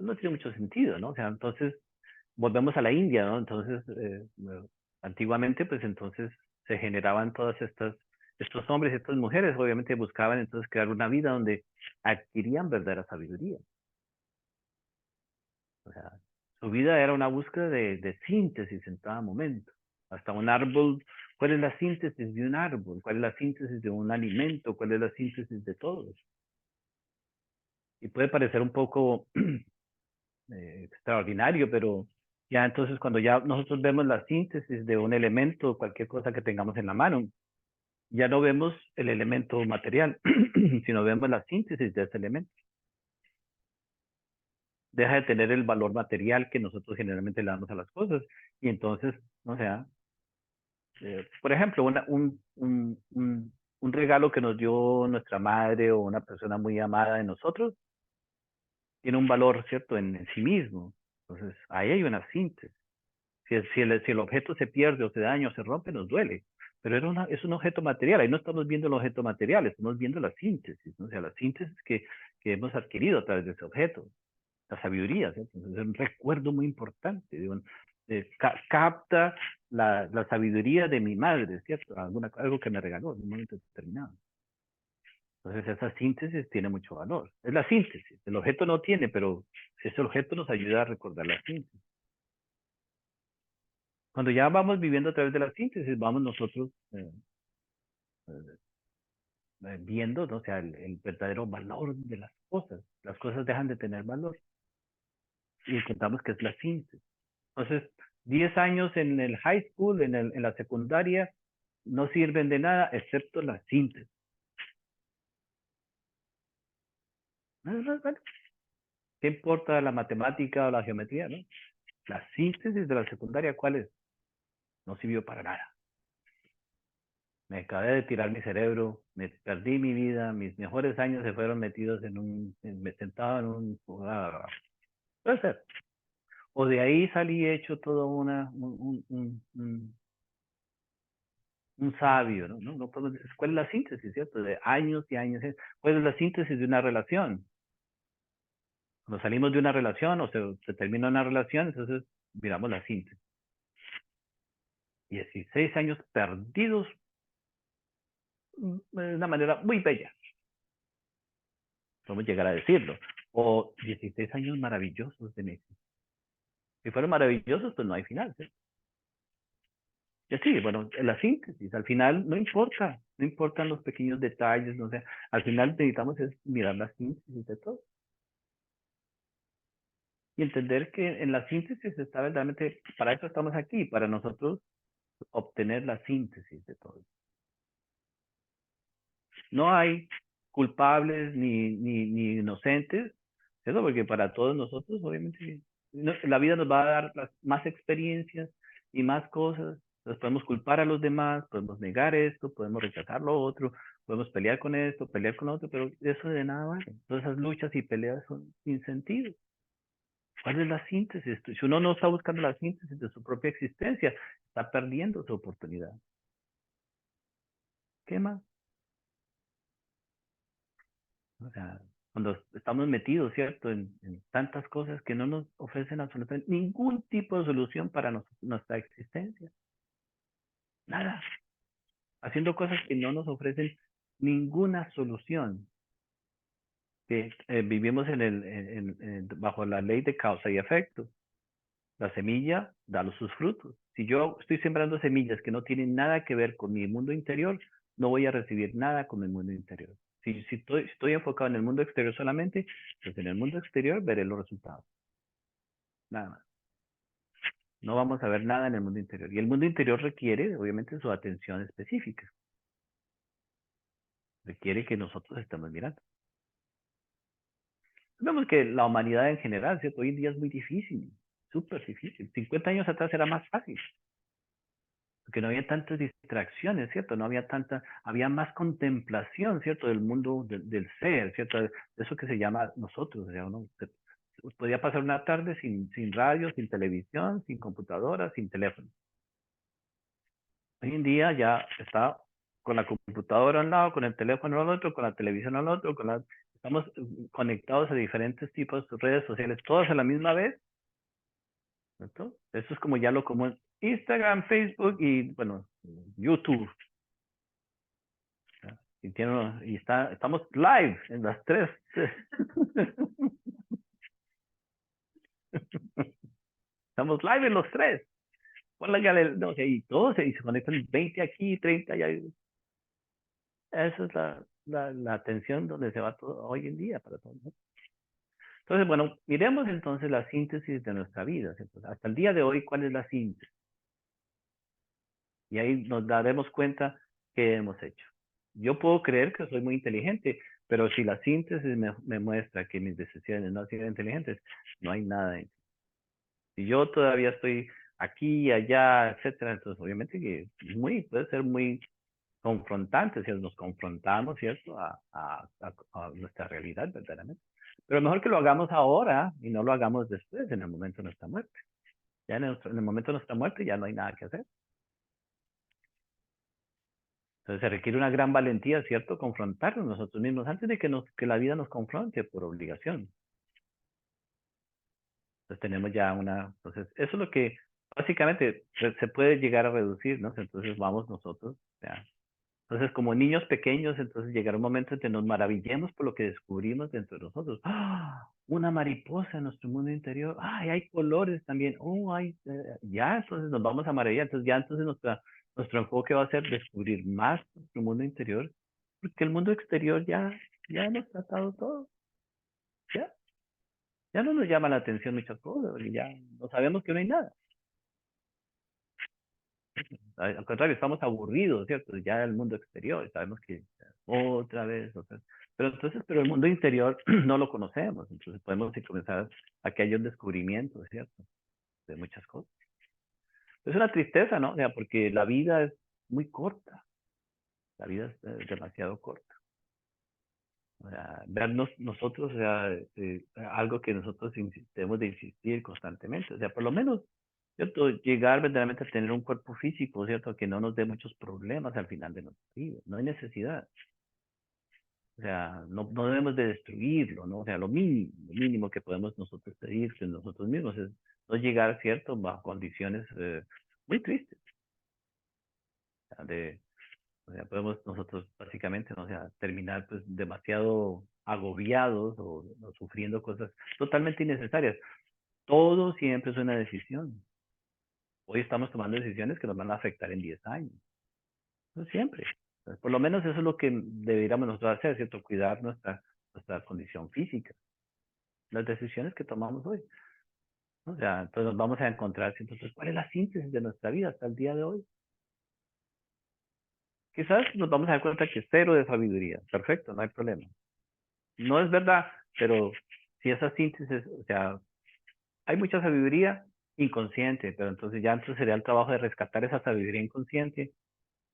No tiene mucho sentido, ¿no? O sea, entonces volvemos a la India, ¿no? Entonces, antiguamente, pues entonces se generaban todas estos hombres y estas mujeres, obviamente buscaban entonces crear una vida donde adquirían verdadera sabiduría. O sea, su vida era una búsqueda de síntesis en cada momento. Hasta un árbol, ¿cuál es la síntesis de un árbol? ¿Cuál es la síntesis de un alimento? ¿Cuál es la síntesis de todo? Y puede parecer un poco extraordinario, pero ya entonces cuando ya nosotros vemos la síntesis de un elemento, cualquier cosa que tengamos en la mano, ya no vemos el elemento material, sino vemos la síntesis de ese elemento. Deja de tener el valor material que nosotros generalmente le damos a las cosas. Y entonces, o sea, por ejemplo, un regalo que nos dio nuestra madre o una persona muy amada de nosotros, tiene un valor, ¿cierto?, en sí mismo. Entonces, ahí hay una síntesis. Si el objeto se pierde o se daña o se rompe, nos duele. Pero es un objeto material. Ahí no estamos viendo el objeto material, estamos viendo la síntesis, ¿no? O sea, la síntesis que hemos adquirido a través de ese objeto. La sabiduría, ¿cierto? Entonces, es un recuerdo muy importante. Digo, capta la sabiduría de mi madre, ¿cierto? Algo que me regaló en un momento determinado. Entonces, esa síntesis tiene mucho valor. Es la síntesis. El objeto no tiene, pero ese objeto nos ayuda a recordar la síntesis. Cuando ya vamos viviendo a través de la síntesis, vamos nosotros eh, viendo, ¿no? O sea, el verdadero valor de las cosas. Las cosas dejan de tener valor y encontramos que es la síntesis. Entonces, 10 años en el high school, en la secundaria, no sirven de nada excepto la síntesis. Bueno, ¿qué importa la matemática o la geometría, no? La síntesis de la secundaria, ¿cuál es? No sirvió para nada. Me acabé de tirar mi cerebro, me perdí mi vida, mis mejores años se fueron metidos me sentaba en puede ser. O de ahí salí hecho todo un sabio, ¿no? No podemos decir, ¿cuál es la síntesis, cierto? De años y años. ¿Cuál es la síntesis de una relación? Cuando salimos de una relación o se termina una relación, entonces miramos la síntesis. 16 años perdidos de una manera muy bella. Podemos llegar a decirlo. O 16 años maravillosos de México. Si fueron maravillosos, pues no hay final, ¿sí? Y así, bueno, la síntesis, al final no importa, no importan los pequeños detalles, no sé, al final necesitamos es mirar la síntesis de todo. Y entender que en la síntesis está verdaderamente, para eso estamos aquí, para nosotros obtener la síntesis de todo. No hay culpables ni inocentes, eso porque para todos nosotros, obviamente, la vida nos va a dar más experiencias y más cosas. Entonces podemos culpar a los demás, podemos negar esto, podemos rechazar lo otro, podemos pelear con esto, pelear con lo otro, pero eso de nada vale. Todas esas luchas y peleas son sin sentido. ¿Cuál es la síntesis? Si uno no está buscando la síntesis de su propia existencia, está perdiendo su oportunidad. ¿Qué más? O sea, cuando estamos metidos, ¿cierto?, en tantas cosas que no nos ofrecen absolutamente ningún tipo de solución para nuestra existencia. Nada. Haciendo cosas que no nos ofrecen ninguna solución. Que vivimos bajo la ley de causa y efecto. La semilla da sus frutos. Si yo estoy sembrando semillas que no tienen nada que ver con mi mundo interior, no voy a recibir nada con mi mundo interior. Si estoy enfocado en el mundo exterior solamente, pues en el mundo exterior veré los resultados. Nada más. No vamos a ver nada en el mundo interior. Y el mundo interior requiere, obviamente, su atención específica. requiere que nosotros estemos mirando. Vemos que la humanidad en general, ¿cierto? Hoy en día es muy difícil, súper difícil. 50 años atrás era más fácil, porque no había tantas distracciones, ¿cierto? No había tanta, había más contemplación, ¿cierto? Del mundo del ser, ¿cierto? De eso que se llama nosotros, o sea, uno podía pasar una tarde sin radio, sin televisión, sin computadora, sin teléfono. Hoy en día ya está con la computadora a un lado, con el teléfono al otro, con la televisión al otro, estamos conectados a diferentes tipos de redes sociales, todas a la misma vez, ¿cierto? Eso es como ya lo común. Instagram, Facebook y, bueno, YouTube. ¿Ya? Estamos live en las tres. Estamos live en los tres. Ponla ya, no sé, y todos se conectan 20 aquí, 30 allá. Esa es la atención donde se va todo hoy en día para todos, ¿no? Entonces, bueno, miremos entonces la síntesis de nuestra vida, ¿cierto? Hasta el día de hoy, ¿cuál es la síntesis? Y ahí nos daremos cuenta qué hemos hecho. Yo puedo creer que soy muy inteligente, pero si la síntesis me muestra que mis decisiones no han sido inteligentes, no hay nada. Si yo todavía estoy aquí, allá, etcétera, entonces obviamente que puede ser muy confrontantes, si nos confrontamos, ¿cierto? A nuestra realidad, verdaderamente. Pero mejor que lo hagamos ahora y no lo hagamos después, en el momento de nuestra muerte. Ya en el momento de nuestra muerte ya no hay nada que hacer. Entonces se requiere una gran valentía, ¿cierto? Confrontarnos nosotros mismos antes de que la vida nos confronte por obligación. Entonces tenemos ya entonces eso es lo que básicamente se puede llegar a reducir, ¿no? Entonces vamos nosotros, ya. Entonces, como niños pequeños, entonces llegará un momento en que nos maravillemos por lo que descubrimos dentro de nosotros. ¡Ah! Una mariposa en nuestro mundo interior. ¡Ay, hay colores también! ¡Oh, ya! Entonces nos vamos a maravillar. Entonces ya entonces nuestro enfoque va a ser descubrir más nuestro mundo interior, porque el mundo exterior ya hemos tratado todo. Ya, ya no nos llama la atención muchas cosas, porque ya no sabemos que no hay nada. Al contrario, estamos aburridos, ¿cierto? Ya el mundo exterior, sabemos que otra vez. Pero el mundo interior no lo conocemos, entonces podemos comenzar a que haya un descubrimiento, ¿cierto? De muchas cosas. Es una tristeza, ¿no? O sea, porque la vida es muy corta, la vida es demasiado corta. O sea, vernos nosotros, o sea, algo que nosotros debemos de insistir constantemente, o sea, por lo menos, ¿cierto? Llegar verdaderamente a tener un cuerpo físico, ¿cierto? Que no nos dé muchos problemas al final de nuestra vida, no hay necesidad. O sea, no debemos de destruirlo, ¿no? O sea, lo mínimo que podemos nosotros pedir de nosotros mismos es no llegar, ¿cierto? Bajo condiciones muy tristes, o sea, o sea, podemos nosotros básicamente, ¿no? O sea, terminar pues demasiado agobiados o sufriendo cosas totalmente innecesarias. Todo siempre es una decisión. Hoy estamos tomando decisiones que nos van a afectar en 10 años. No siempre. Entonces, por lo menos eso es lo que deberíamos nosotros hacer, ¿cierto? Cuidar nuestra condición física. Las decisiones que tomamos hoy. O sea, entonces nos vamos a encontrar, ¿cierto? Entonces, ¿cuál es la síntesis de nuestra vida hasta el día de hoy? Quizás nos vamos a dar cuenta que cero de sabiduría. Perfecto, no hay problema. No es verdad, pero si esa síntesis, o sea, hay mucha sabiduría inconsciente, pero entonces sería el trabajo de rescatar esa sabiduría inconsciente,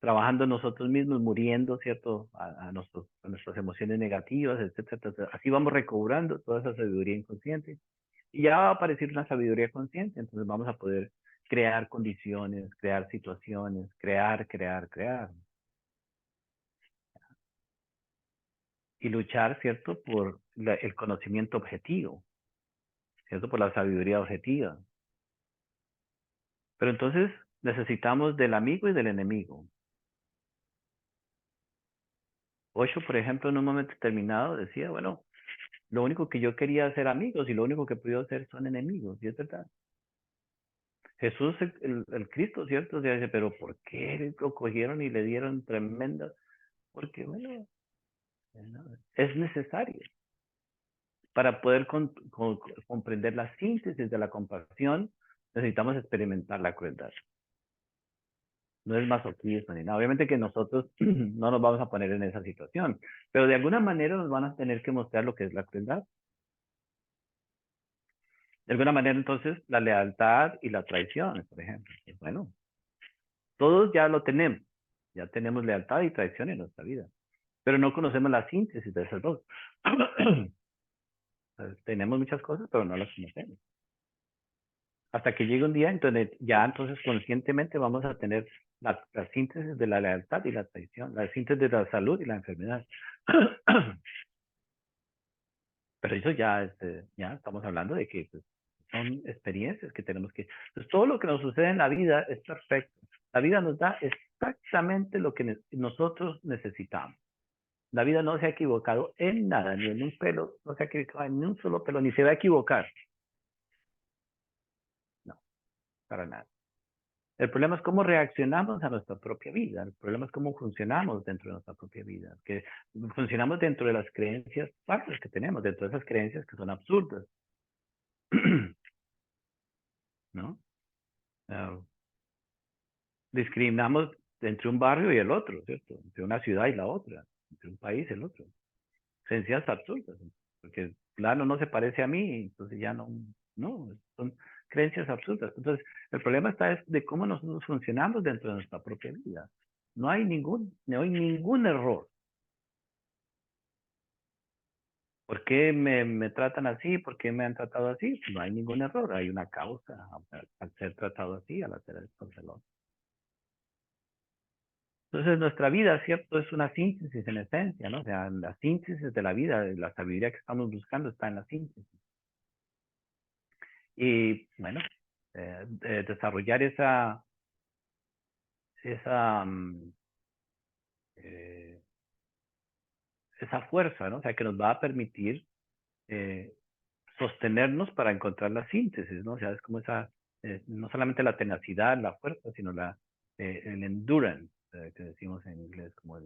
trabajando nosotros mismos, muriendo, ¿cierto? A nuestras emociones negativas, etcétera, etcétera. Así vamos recobrando toda esa sabiduría inconsciente y ya va a aparecer una sabiduría consciente, entonces vamos a poder crear condiciones, crear situaciones, crear y luchar, ¿cierto? Por el conocimiento objetivo, ¿cierto? Por la sabiduría objetiva. Pero entonces necesitamos del amigo y del enemigo. Ocho, por ejemplo, en un momento determinado decía, bueno, lo único que yo quería hacer amigos y lo único que he podido hacer son enemigos, y es verdad. Jesús, el Cristo, ¿cierto? O sea, dice, pero ¿por qué lo cogieron y le dieron tremenda? Porque, bueno, es necesario para poder comprender la síntesis de la compasión, necesitamos experimentar la crueldad. no es masoquismo ni nada. Obviamente que nosotros no nos vamos a poner en esa situación, pero de alguna manera nos van a tener que mostrar lo que es la crueldad. De alguna manera, entonces, la lealtad y la traición, por ejemplo. Pues bueno, todos ya lo tenemos. Ya tenemos lealtad y traición en nuestra vida, pero no conocemos la síntesis de esas dos. Entonces, tenemos muchas cosas, pero no las conocemos. Hasta que llegue un día en donde ya entonces conscientemente vamos a tener la síntesis de la lealtad y la traición, la síntesis de la salud y la enfermedad. Pero eso ya, ya estamos hablando de que pues, son experiencias que tenemos que... Entonces, todo lo que nos sucede en la vida es perfecto. La vida nos da exactamente lo que nosotros necesitamos. La vida no se ha equivocado en nada, ni en un pelo, no se ha equivocado en un solo pelo, ni se va a equivocar. No, para nada. El problema es cómo reaccionamos a nuestra propia vida. El problema es cómo funcionamos dentro de nuestra propia vida. Que funcionamos dentro de las creencias falsas que tenemos, dentro de esas creencias que son absurdas. ¿No? Uh, discriminamos entre un barrio y el otro, ¿cierto? Entre una ciudad y la otra, entre un país y el otro. Creencias absurdas, porque plano no se parece a mí, entonces ya no, no, son creencias absurdas. Entonces, el problema está es de cómo nosotros funcionamos dentro de nuestra propia vida. No hay ningún error. ¿Por qué me tratan así? ¿Por qué me han tratado así? No hay ningún error, hay una causa al ser tratado así, al hacer esto, al otro. Entonces, nuestra vida, ¿cierto? Es una síntesis en esencia, ¿no? O sea, la síntesis de la vida, la sabiduría que estamos buscando está en la síntesis. Y, bueno, desarrollar esa, eh, esa fuerza, ¿no? O sea, que nos va a permitir eh, sostenernos para encontrar la síntesis, ¿no? O sea, es como esa, no solamente la tenacidad, la fuerza, sino el endurance, que decimos en inglés, como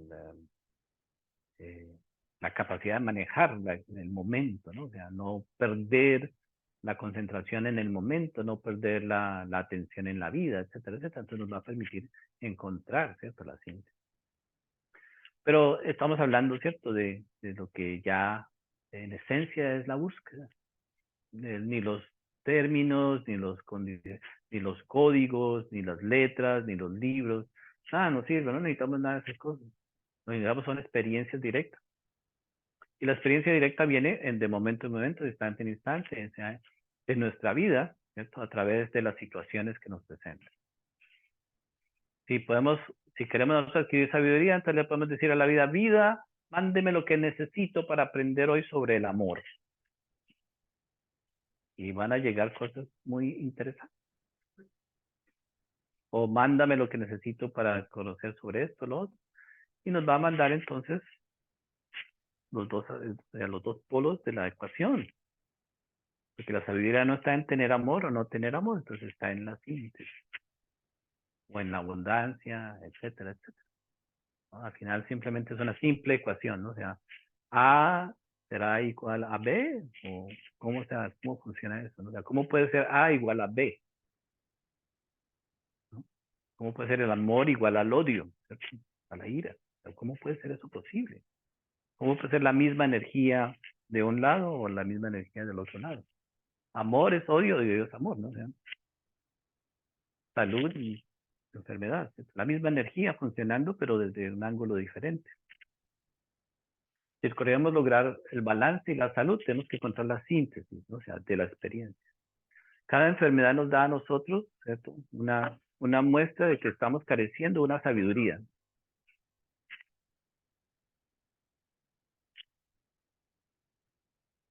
la capacidad de manejar el momento, ¿no? O sea, no perder la concentración en el momento, no perder la atención en la vida, etcétera, etcétera. Entonces nos va a permitir encontrar, ¿cierto? La ciencia. Pero estamos hablando, ¿cierto? De lo que ya en esencia es la búsqueda. Ni los términos, ni los códigos, ni las letras, ni los libros. Nada nos sirve, no necesitamos nada de esas cosas. Lo que necesitamos son experiencias directas. Y la experiencia directa viene de momento en momento, de instante en instante, o sea, de nuestra vida, ¿cierto? A través de las situaciones que nos presentan. Si podemos, si queremos nosotros adquirir sabiduría, entonces le podemos decir a la vida, vida, mándeme lo que necesito para aprender hoy sobre el amor. Y van a llegar cosas muy interesantes. O mándame lo que necesito para conocer sobre esto, lo otro. Y nos va a mandar entonces los dos polos de la ecuación. Porque la sabiduría no está en tener amor o no tener amor, entonces está en la síntesis. O en la abundancia, etcétera, etcétera. ¿No? Al final simplemente es una simple ecuación, ¿no? O sea, A será igual a B, o cómo funciona eso, ¿no? O sea, ¿cómo puede ser A igual a B? ¿No? ¿Cómo puede ser el amor igual al odio, ¿cierto? A la ira? O sea, ¿cómo puede ser eso posible? ¿Cómo puede ser la misma energía de un lado o la misma energía del otro lado? Amor es odio y odio es amor, ¿no? O sea, salud y enfermedad. La misma energía funcionando, pero desde un ángulo diferente. Si queremos lograr el balance y la salud, tenemos que encontrar la síntesis, ¿no? O sea, de la experiencia. Cada enfermedad nos da a nosotros, ¿cierto? Una muestra de que estamos careciendo de una sabiduría.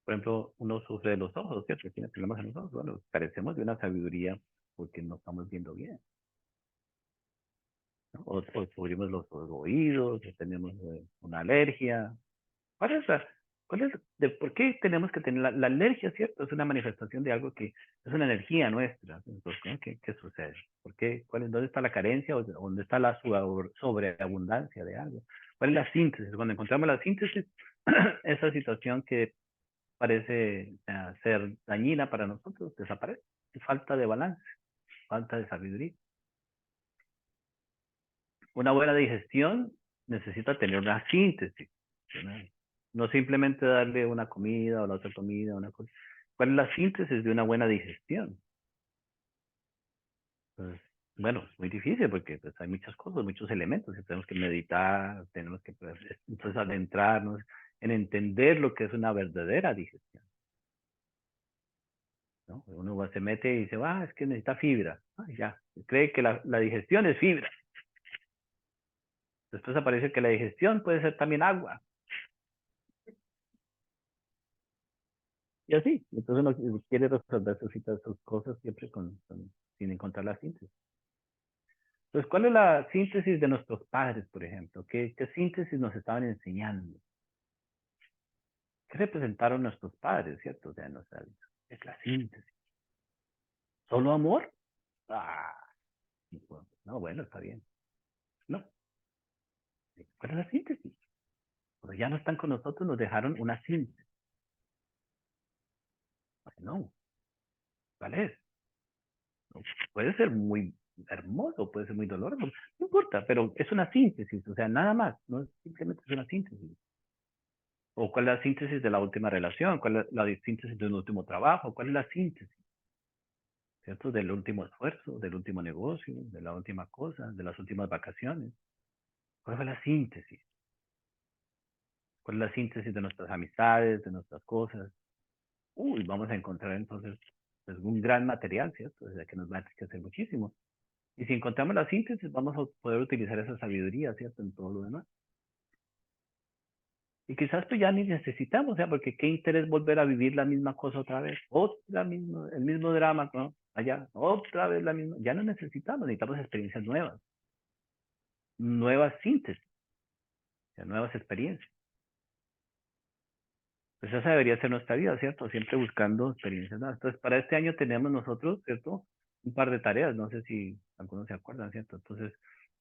Por ejemplo, uno sufre de los ojos, ¿cierto? Tiene problemas en los ojos. Bueno, carecemos de una sabiduría porque no estamos viendo bien. ¿No? O sufrimos los oídos, o tenemos una alergia. ¿Cuál es por qué tenemos que tener la alergia, cierto? Es una manifestación de algo que es una energía nuestra. Entonces, ¿no? ¿Qué sucede? ¿Por qué? ¿Dónde está la carencia o dónde está la sobreabundancia de algo? ¿Cuál es la síntesis? Cuando encontramos la síntesis, esa situación que parece ser dañina para nosotros desaparece. Falta de balance, falta de sabiduría. Una buena digestión necesita tener una síntesis, ¿verdad? No simplemente darle una comida o la otra comida, una cosa. ¿Cuál es la síntesis de una buena digestión? Pues, bueno, es muy difícil porque pues, hay muchas cosas, muchos elementos que tenemos que meditar, tenemos que pues, entonces adentrarnos en entender lo que es una verdadera digestión, ¿no? Uno se mete y dice, es que necesita fibra. Ya, cree que la digestión es fibra. Después aparece que la digestión puede ser también agua. Y así, entonces uno quiere resolver sus cosas siempre sin encontrar la síntesis. Entonces, ¿cuál es la síntesis de nuestros padres, por ejemplo? ¿Qué síntesis nos estaban enseñando? ¿Qué representaron nuestros padres, cierto? O sea, nuestra vida. Es la síntesis. ¿Solo amor? Ah, no, bueno, está bien. No. ¿Cuál es la síntesis? Cuando ya no están con nosotros, nos dejaron una síntesis. No, ¿cuál es? No, puede ser muy hermoso, puede ser muy doloroso, no importa, pero es una síntesis, o sea, nada más, no simplemente es una síntesis. O cuál es la síntesis de la última relación, cuál es la síntesis de un último trabajo, cuál es la síntesis, ¿cierto? Del último esfuerzo, del último negocio, de la última cosa, de las últimas vacaciones. ¿Cuál fue la síntesis? ¿Cuál es la síntesis de nuestras amistades, de nuestras cosas? Uy, vamos a encontrar entonces pues, un gran material, ¿cierto? O sea, que nos va a enriquecer muchísimo. Y si encontramos la síntesis, vamos a poder utilizar esa sabiduría, ¿cierto? En todo lo demás. Y quizás pues ya ni necesitamos, o sea, porque qué interés volver a vivir la misma cosa otra vez, el mismo drama, ¿no? Allá, otra vez la misma, ya no necesitamos experiencias nuevas síntesis, o sea, nuevas experiencias. Pues esa debería ser nuestra vida, ¿cierto? Siempre buscando experiencias nuevas. Entonces, para este año tenemos nosotros, ¿cierto? Un par de tareas, no sé si algunos se acuerdan, ¿cierto? Entonces,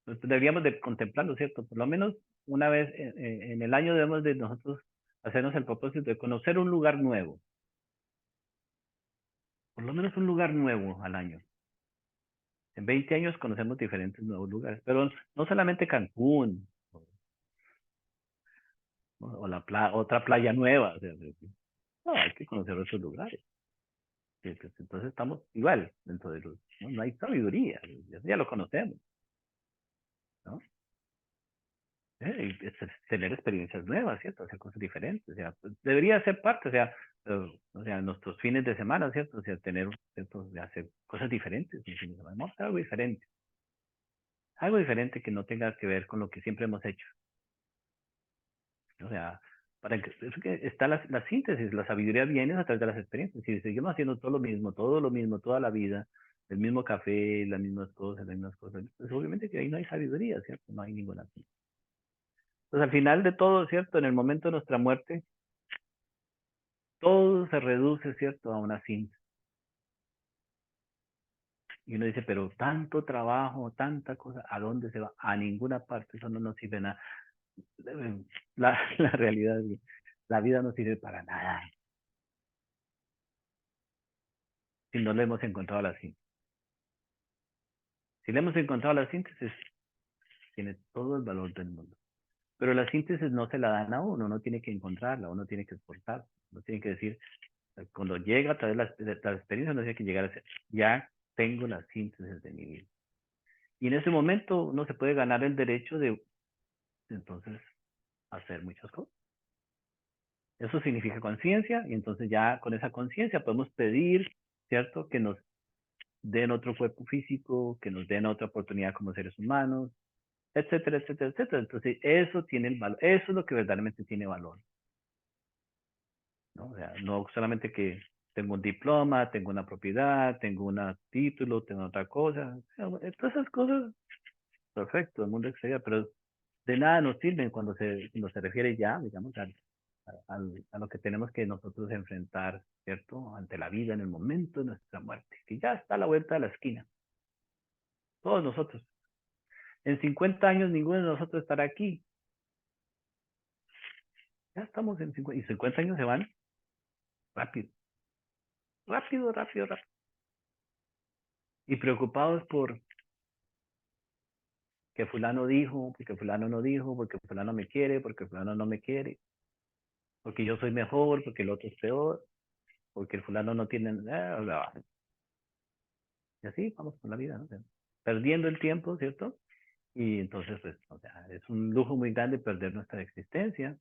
pues, deberíamos de contemplarlo, ¿cierto? Por lo menos una vez en el año debemos de nosotros hacernos el propósito de conocer un lugar nuevo, por lo menos un lugar nuevo al año. En 20 años conocemos diferentes nuevos lugares, pero no solamente Cancún, ¿no? O otra playa nueva, o sea, no, hay que conocer otros lugares. Sí, pues, entonces estamos igual dentro de los, ¿no? No hay sabiduría, ya lo conocemos, ¿no? Tener experiencias nuevas, ¿cierto? Hacer cosas diferentes, o sea, pues, debería ser parte, o sea, nuestros fines de semana, ¿cierto? O sea, tener, ¿cierto? De hacer cosas diferentes, vamos a hacer algo diferente que no tenga que ver con lo que siempre hemos hecho, ¿no? O sea, es que está la síntesis, la sabiduría viene a través de las experiencias. Si seguimos haciendo todo lo mismo, toda la vida, el mismo café, las mismas cosas, pues obviamente que ahí no hay sabiduría, ¿cierto? No hay ninguna. Pues al final de todo, ¿cierto? En el momento de nuestra muerte, todo se reduce, ¿cierto? A una síntesis. Y uno dice, pero tanto trabajo, tanta cosa, ¿a dónde se va? A ninguna parte, eso no nos sirve nada. La realidad es que la vida no sirve para nada si no le hemos encontrado la síntesis. Si le hemos encontrado la síntesis, tiene todo el valor del mundo. Pero la síntesis no se la dan a uno, uno tiene que encontrarla, uno tiene que esforzarse, uno tiene que decir, cuando llega a través de la experiencia, uno tiene que llegar a ser, ya tengo la síntesis de mi vida. Y en ese momento uno se puede ganar el derecho de, entonces, hacer muchas cosas. Eso significa conciencia y entonces ya con esa conciencia podemos pedir, ¿cierto? Que nos den otro cuerpo físico, que nos den otra oportunidad como seres humanos, etcétera, etcétera, etcétera. Entonces, eso tiene el valor, eso es lo que verdaderamente tiene valor, ¿no? O sea, no solamente que tengo un diploma, tengo una propiedad, tengo un título, tengo otra cosa. Todas esas cosas, perfecto, el mundo exterior, pero de nada nos sirven cuando se refiere ya, digamos, a lo que tenemos que nosotros enfrentar, ¿cierto? Ante la vida en el momento de nuestra muerte, que ya está a la vuelta de la esquina. Todos nosotros. En 50 años ninguno de nosotros estará aquí. Ya estamos en 50, y 50 años se van rápido, rápido, rápido, rápido. Y preocupados por que fulano dijo, porque fulano no dijo, porque fulano me quiere, porque fulano no me quiere, porque yo soy mejor, porque el otro es peor, porque el fulano no tiene... y así vamos con la vida, ¿no? O sea, perdiendo el tiempo, ¿cierto? Y entonces, pues, o sea, es un lujo muy grande perder nuestra existencia,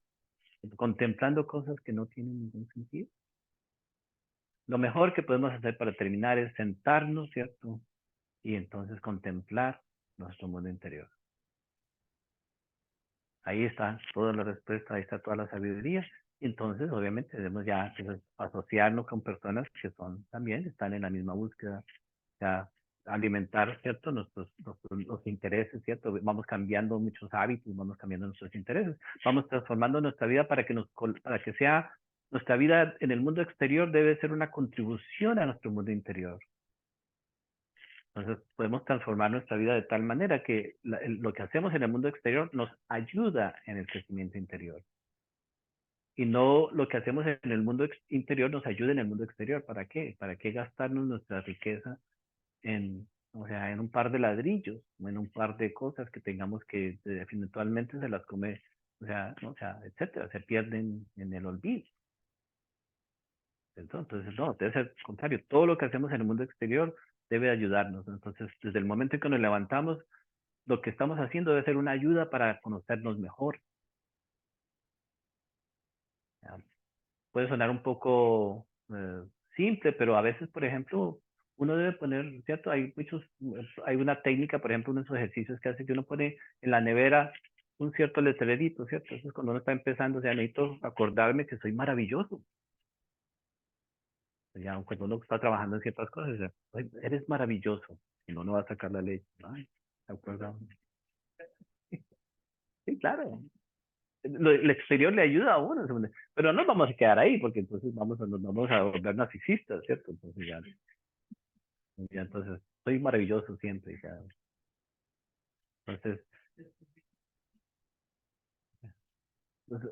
contemplando cosas que no tienen ningún sentido. Lo mejor que podemos hacer para terminar es sentarnos, ¿cierto? Y entonces contemplar nuestro mundo interior. Ahí está toda la respuesta, ahí está toda la sabiduría. Entonces, obviamente, debemos ya asociarnos con personas que son también, están en la misma búsqueda, sea, alimentar, ¿cierto? Los intereses, ¿cierto? Vamos cambiando muchos hábitos, vamos cambiando nuestros intereses, vamos transformando nuestra vida para que sea, nuestra vida en el mundo exterior debe ser una contribución a nuestro mundo interior. Entonces, podemos transformar nuestra vida de tal manera que lo que hacemos en el mundo exterior nos ayuda en el crecimiento interior. Y no lo que hacemos en el mundo interior nos ayuda en el mundo exterior. ¿Para qué? ¿Para qué gastarnos nuestra riqueza en, o sea, en un par de ladrillos, o en un par de cosas que tengamos que eventualmente se las come, o sea, ¿no? O sea, etcétera, se pierden en el olvido? Entonces, no, debe ser al contrario, todo lo que hacemos en el mundo exterior debe ayudarnos. Entonces, desde el momento en que nos levantamos, lo que estamos haciendo debe ser una ayuda para conocernos mejor. ¿Ya? Puede sonar un poco simple, pero a veces, por ejemplo, uno debe poner, ¿cierto? Hay una técnica, por ejemplo, unos ejercicios que hace que uno pone en la nevera un cierto letrerito, ¿cierto? Eso es cuando uno está empezando, o sea, necesito acordarme que soy maravilloso. Ya, cuando uno está trabajando en ciertas cosas, o sea, eres maravilloso, y no va a sacar la leche. Ay, ¿te acuerdas? Sí, claro. El exterior le ayuda a uno, pero no vamos a quedar ahí, porque entonces nos vamos a volver narcisistas, ¿cierto? Entonces entonces, soy maravilloso siempre, ya. Entonces, entonces,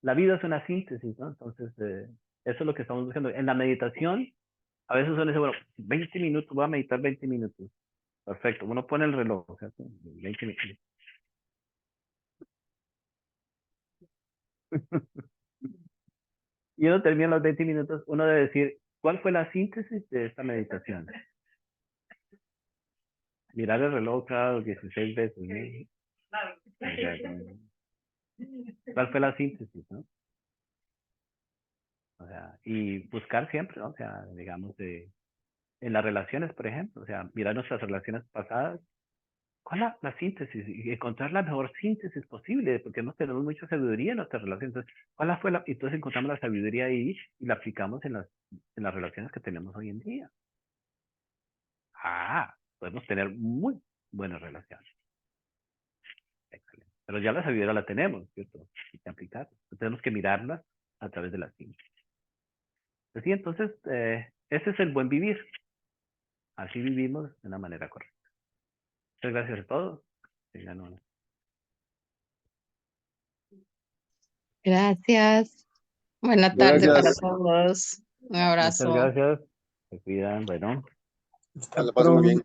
la vida es una síntesis, ¿no? Entonces, eso es lo que estamos buscando. En la meditación, a veces uno dice, bueno, 20 minutos, voy a meditar 20 minutos. Perfecto, uno pone el reloj, ¿cierto? 20 minutos. Y uno termina los 20 minutos, uno debe decir, ¿cuál fue la síntesis de esta meditación? Mirar el reloj cada 16 veces, ¿no? O sea, ¿cuál fue la síntesis, no? O sea, y buscar siempre, ¿no? O sea, digamos, en las relaciones, por ejemplo, o sea, mirar nuestras relaciones pasadas, ¿cuál es la síntesis? Y encontrar la mejor síntesis posible, porque no tenemos mucha sabiduría en nuestras relaciones. Entonces, entonces encontramos la sabiduría ahí y la aplicamos en las relaciones que tenemos hoy en día. Podemos tener muy buenas relaciones. Excelente. Pero ya la sabiduría la tenemos, ¿cierto? Hay que aplicarla. Tenemos que mirarla a través de la síntesis. Pues sí, entonces, ese es el buen vivir. Así vivimos de una manera correcta. Muchas gracias a todos. Tengan una. Gracias. Buena tarde para Gracias. todos. Un Muchas abrazo. gracias. Se cuidan. Bueno, Que la pasen muy bien.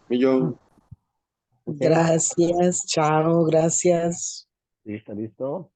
Millón. ok. Gracias, chao, gracias. Listo, listo.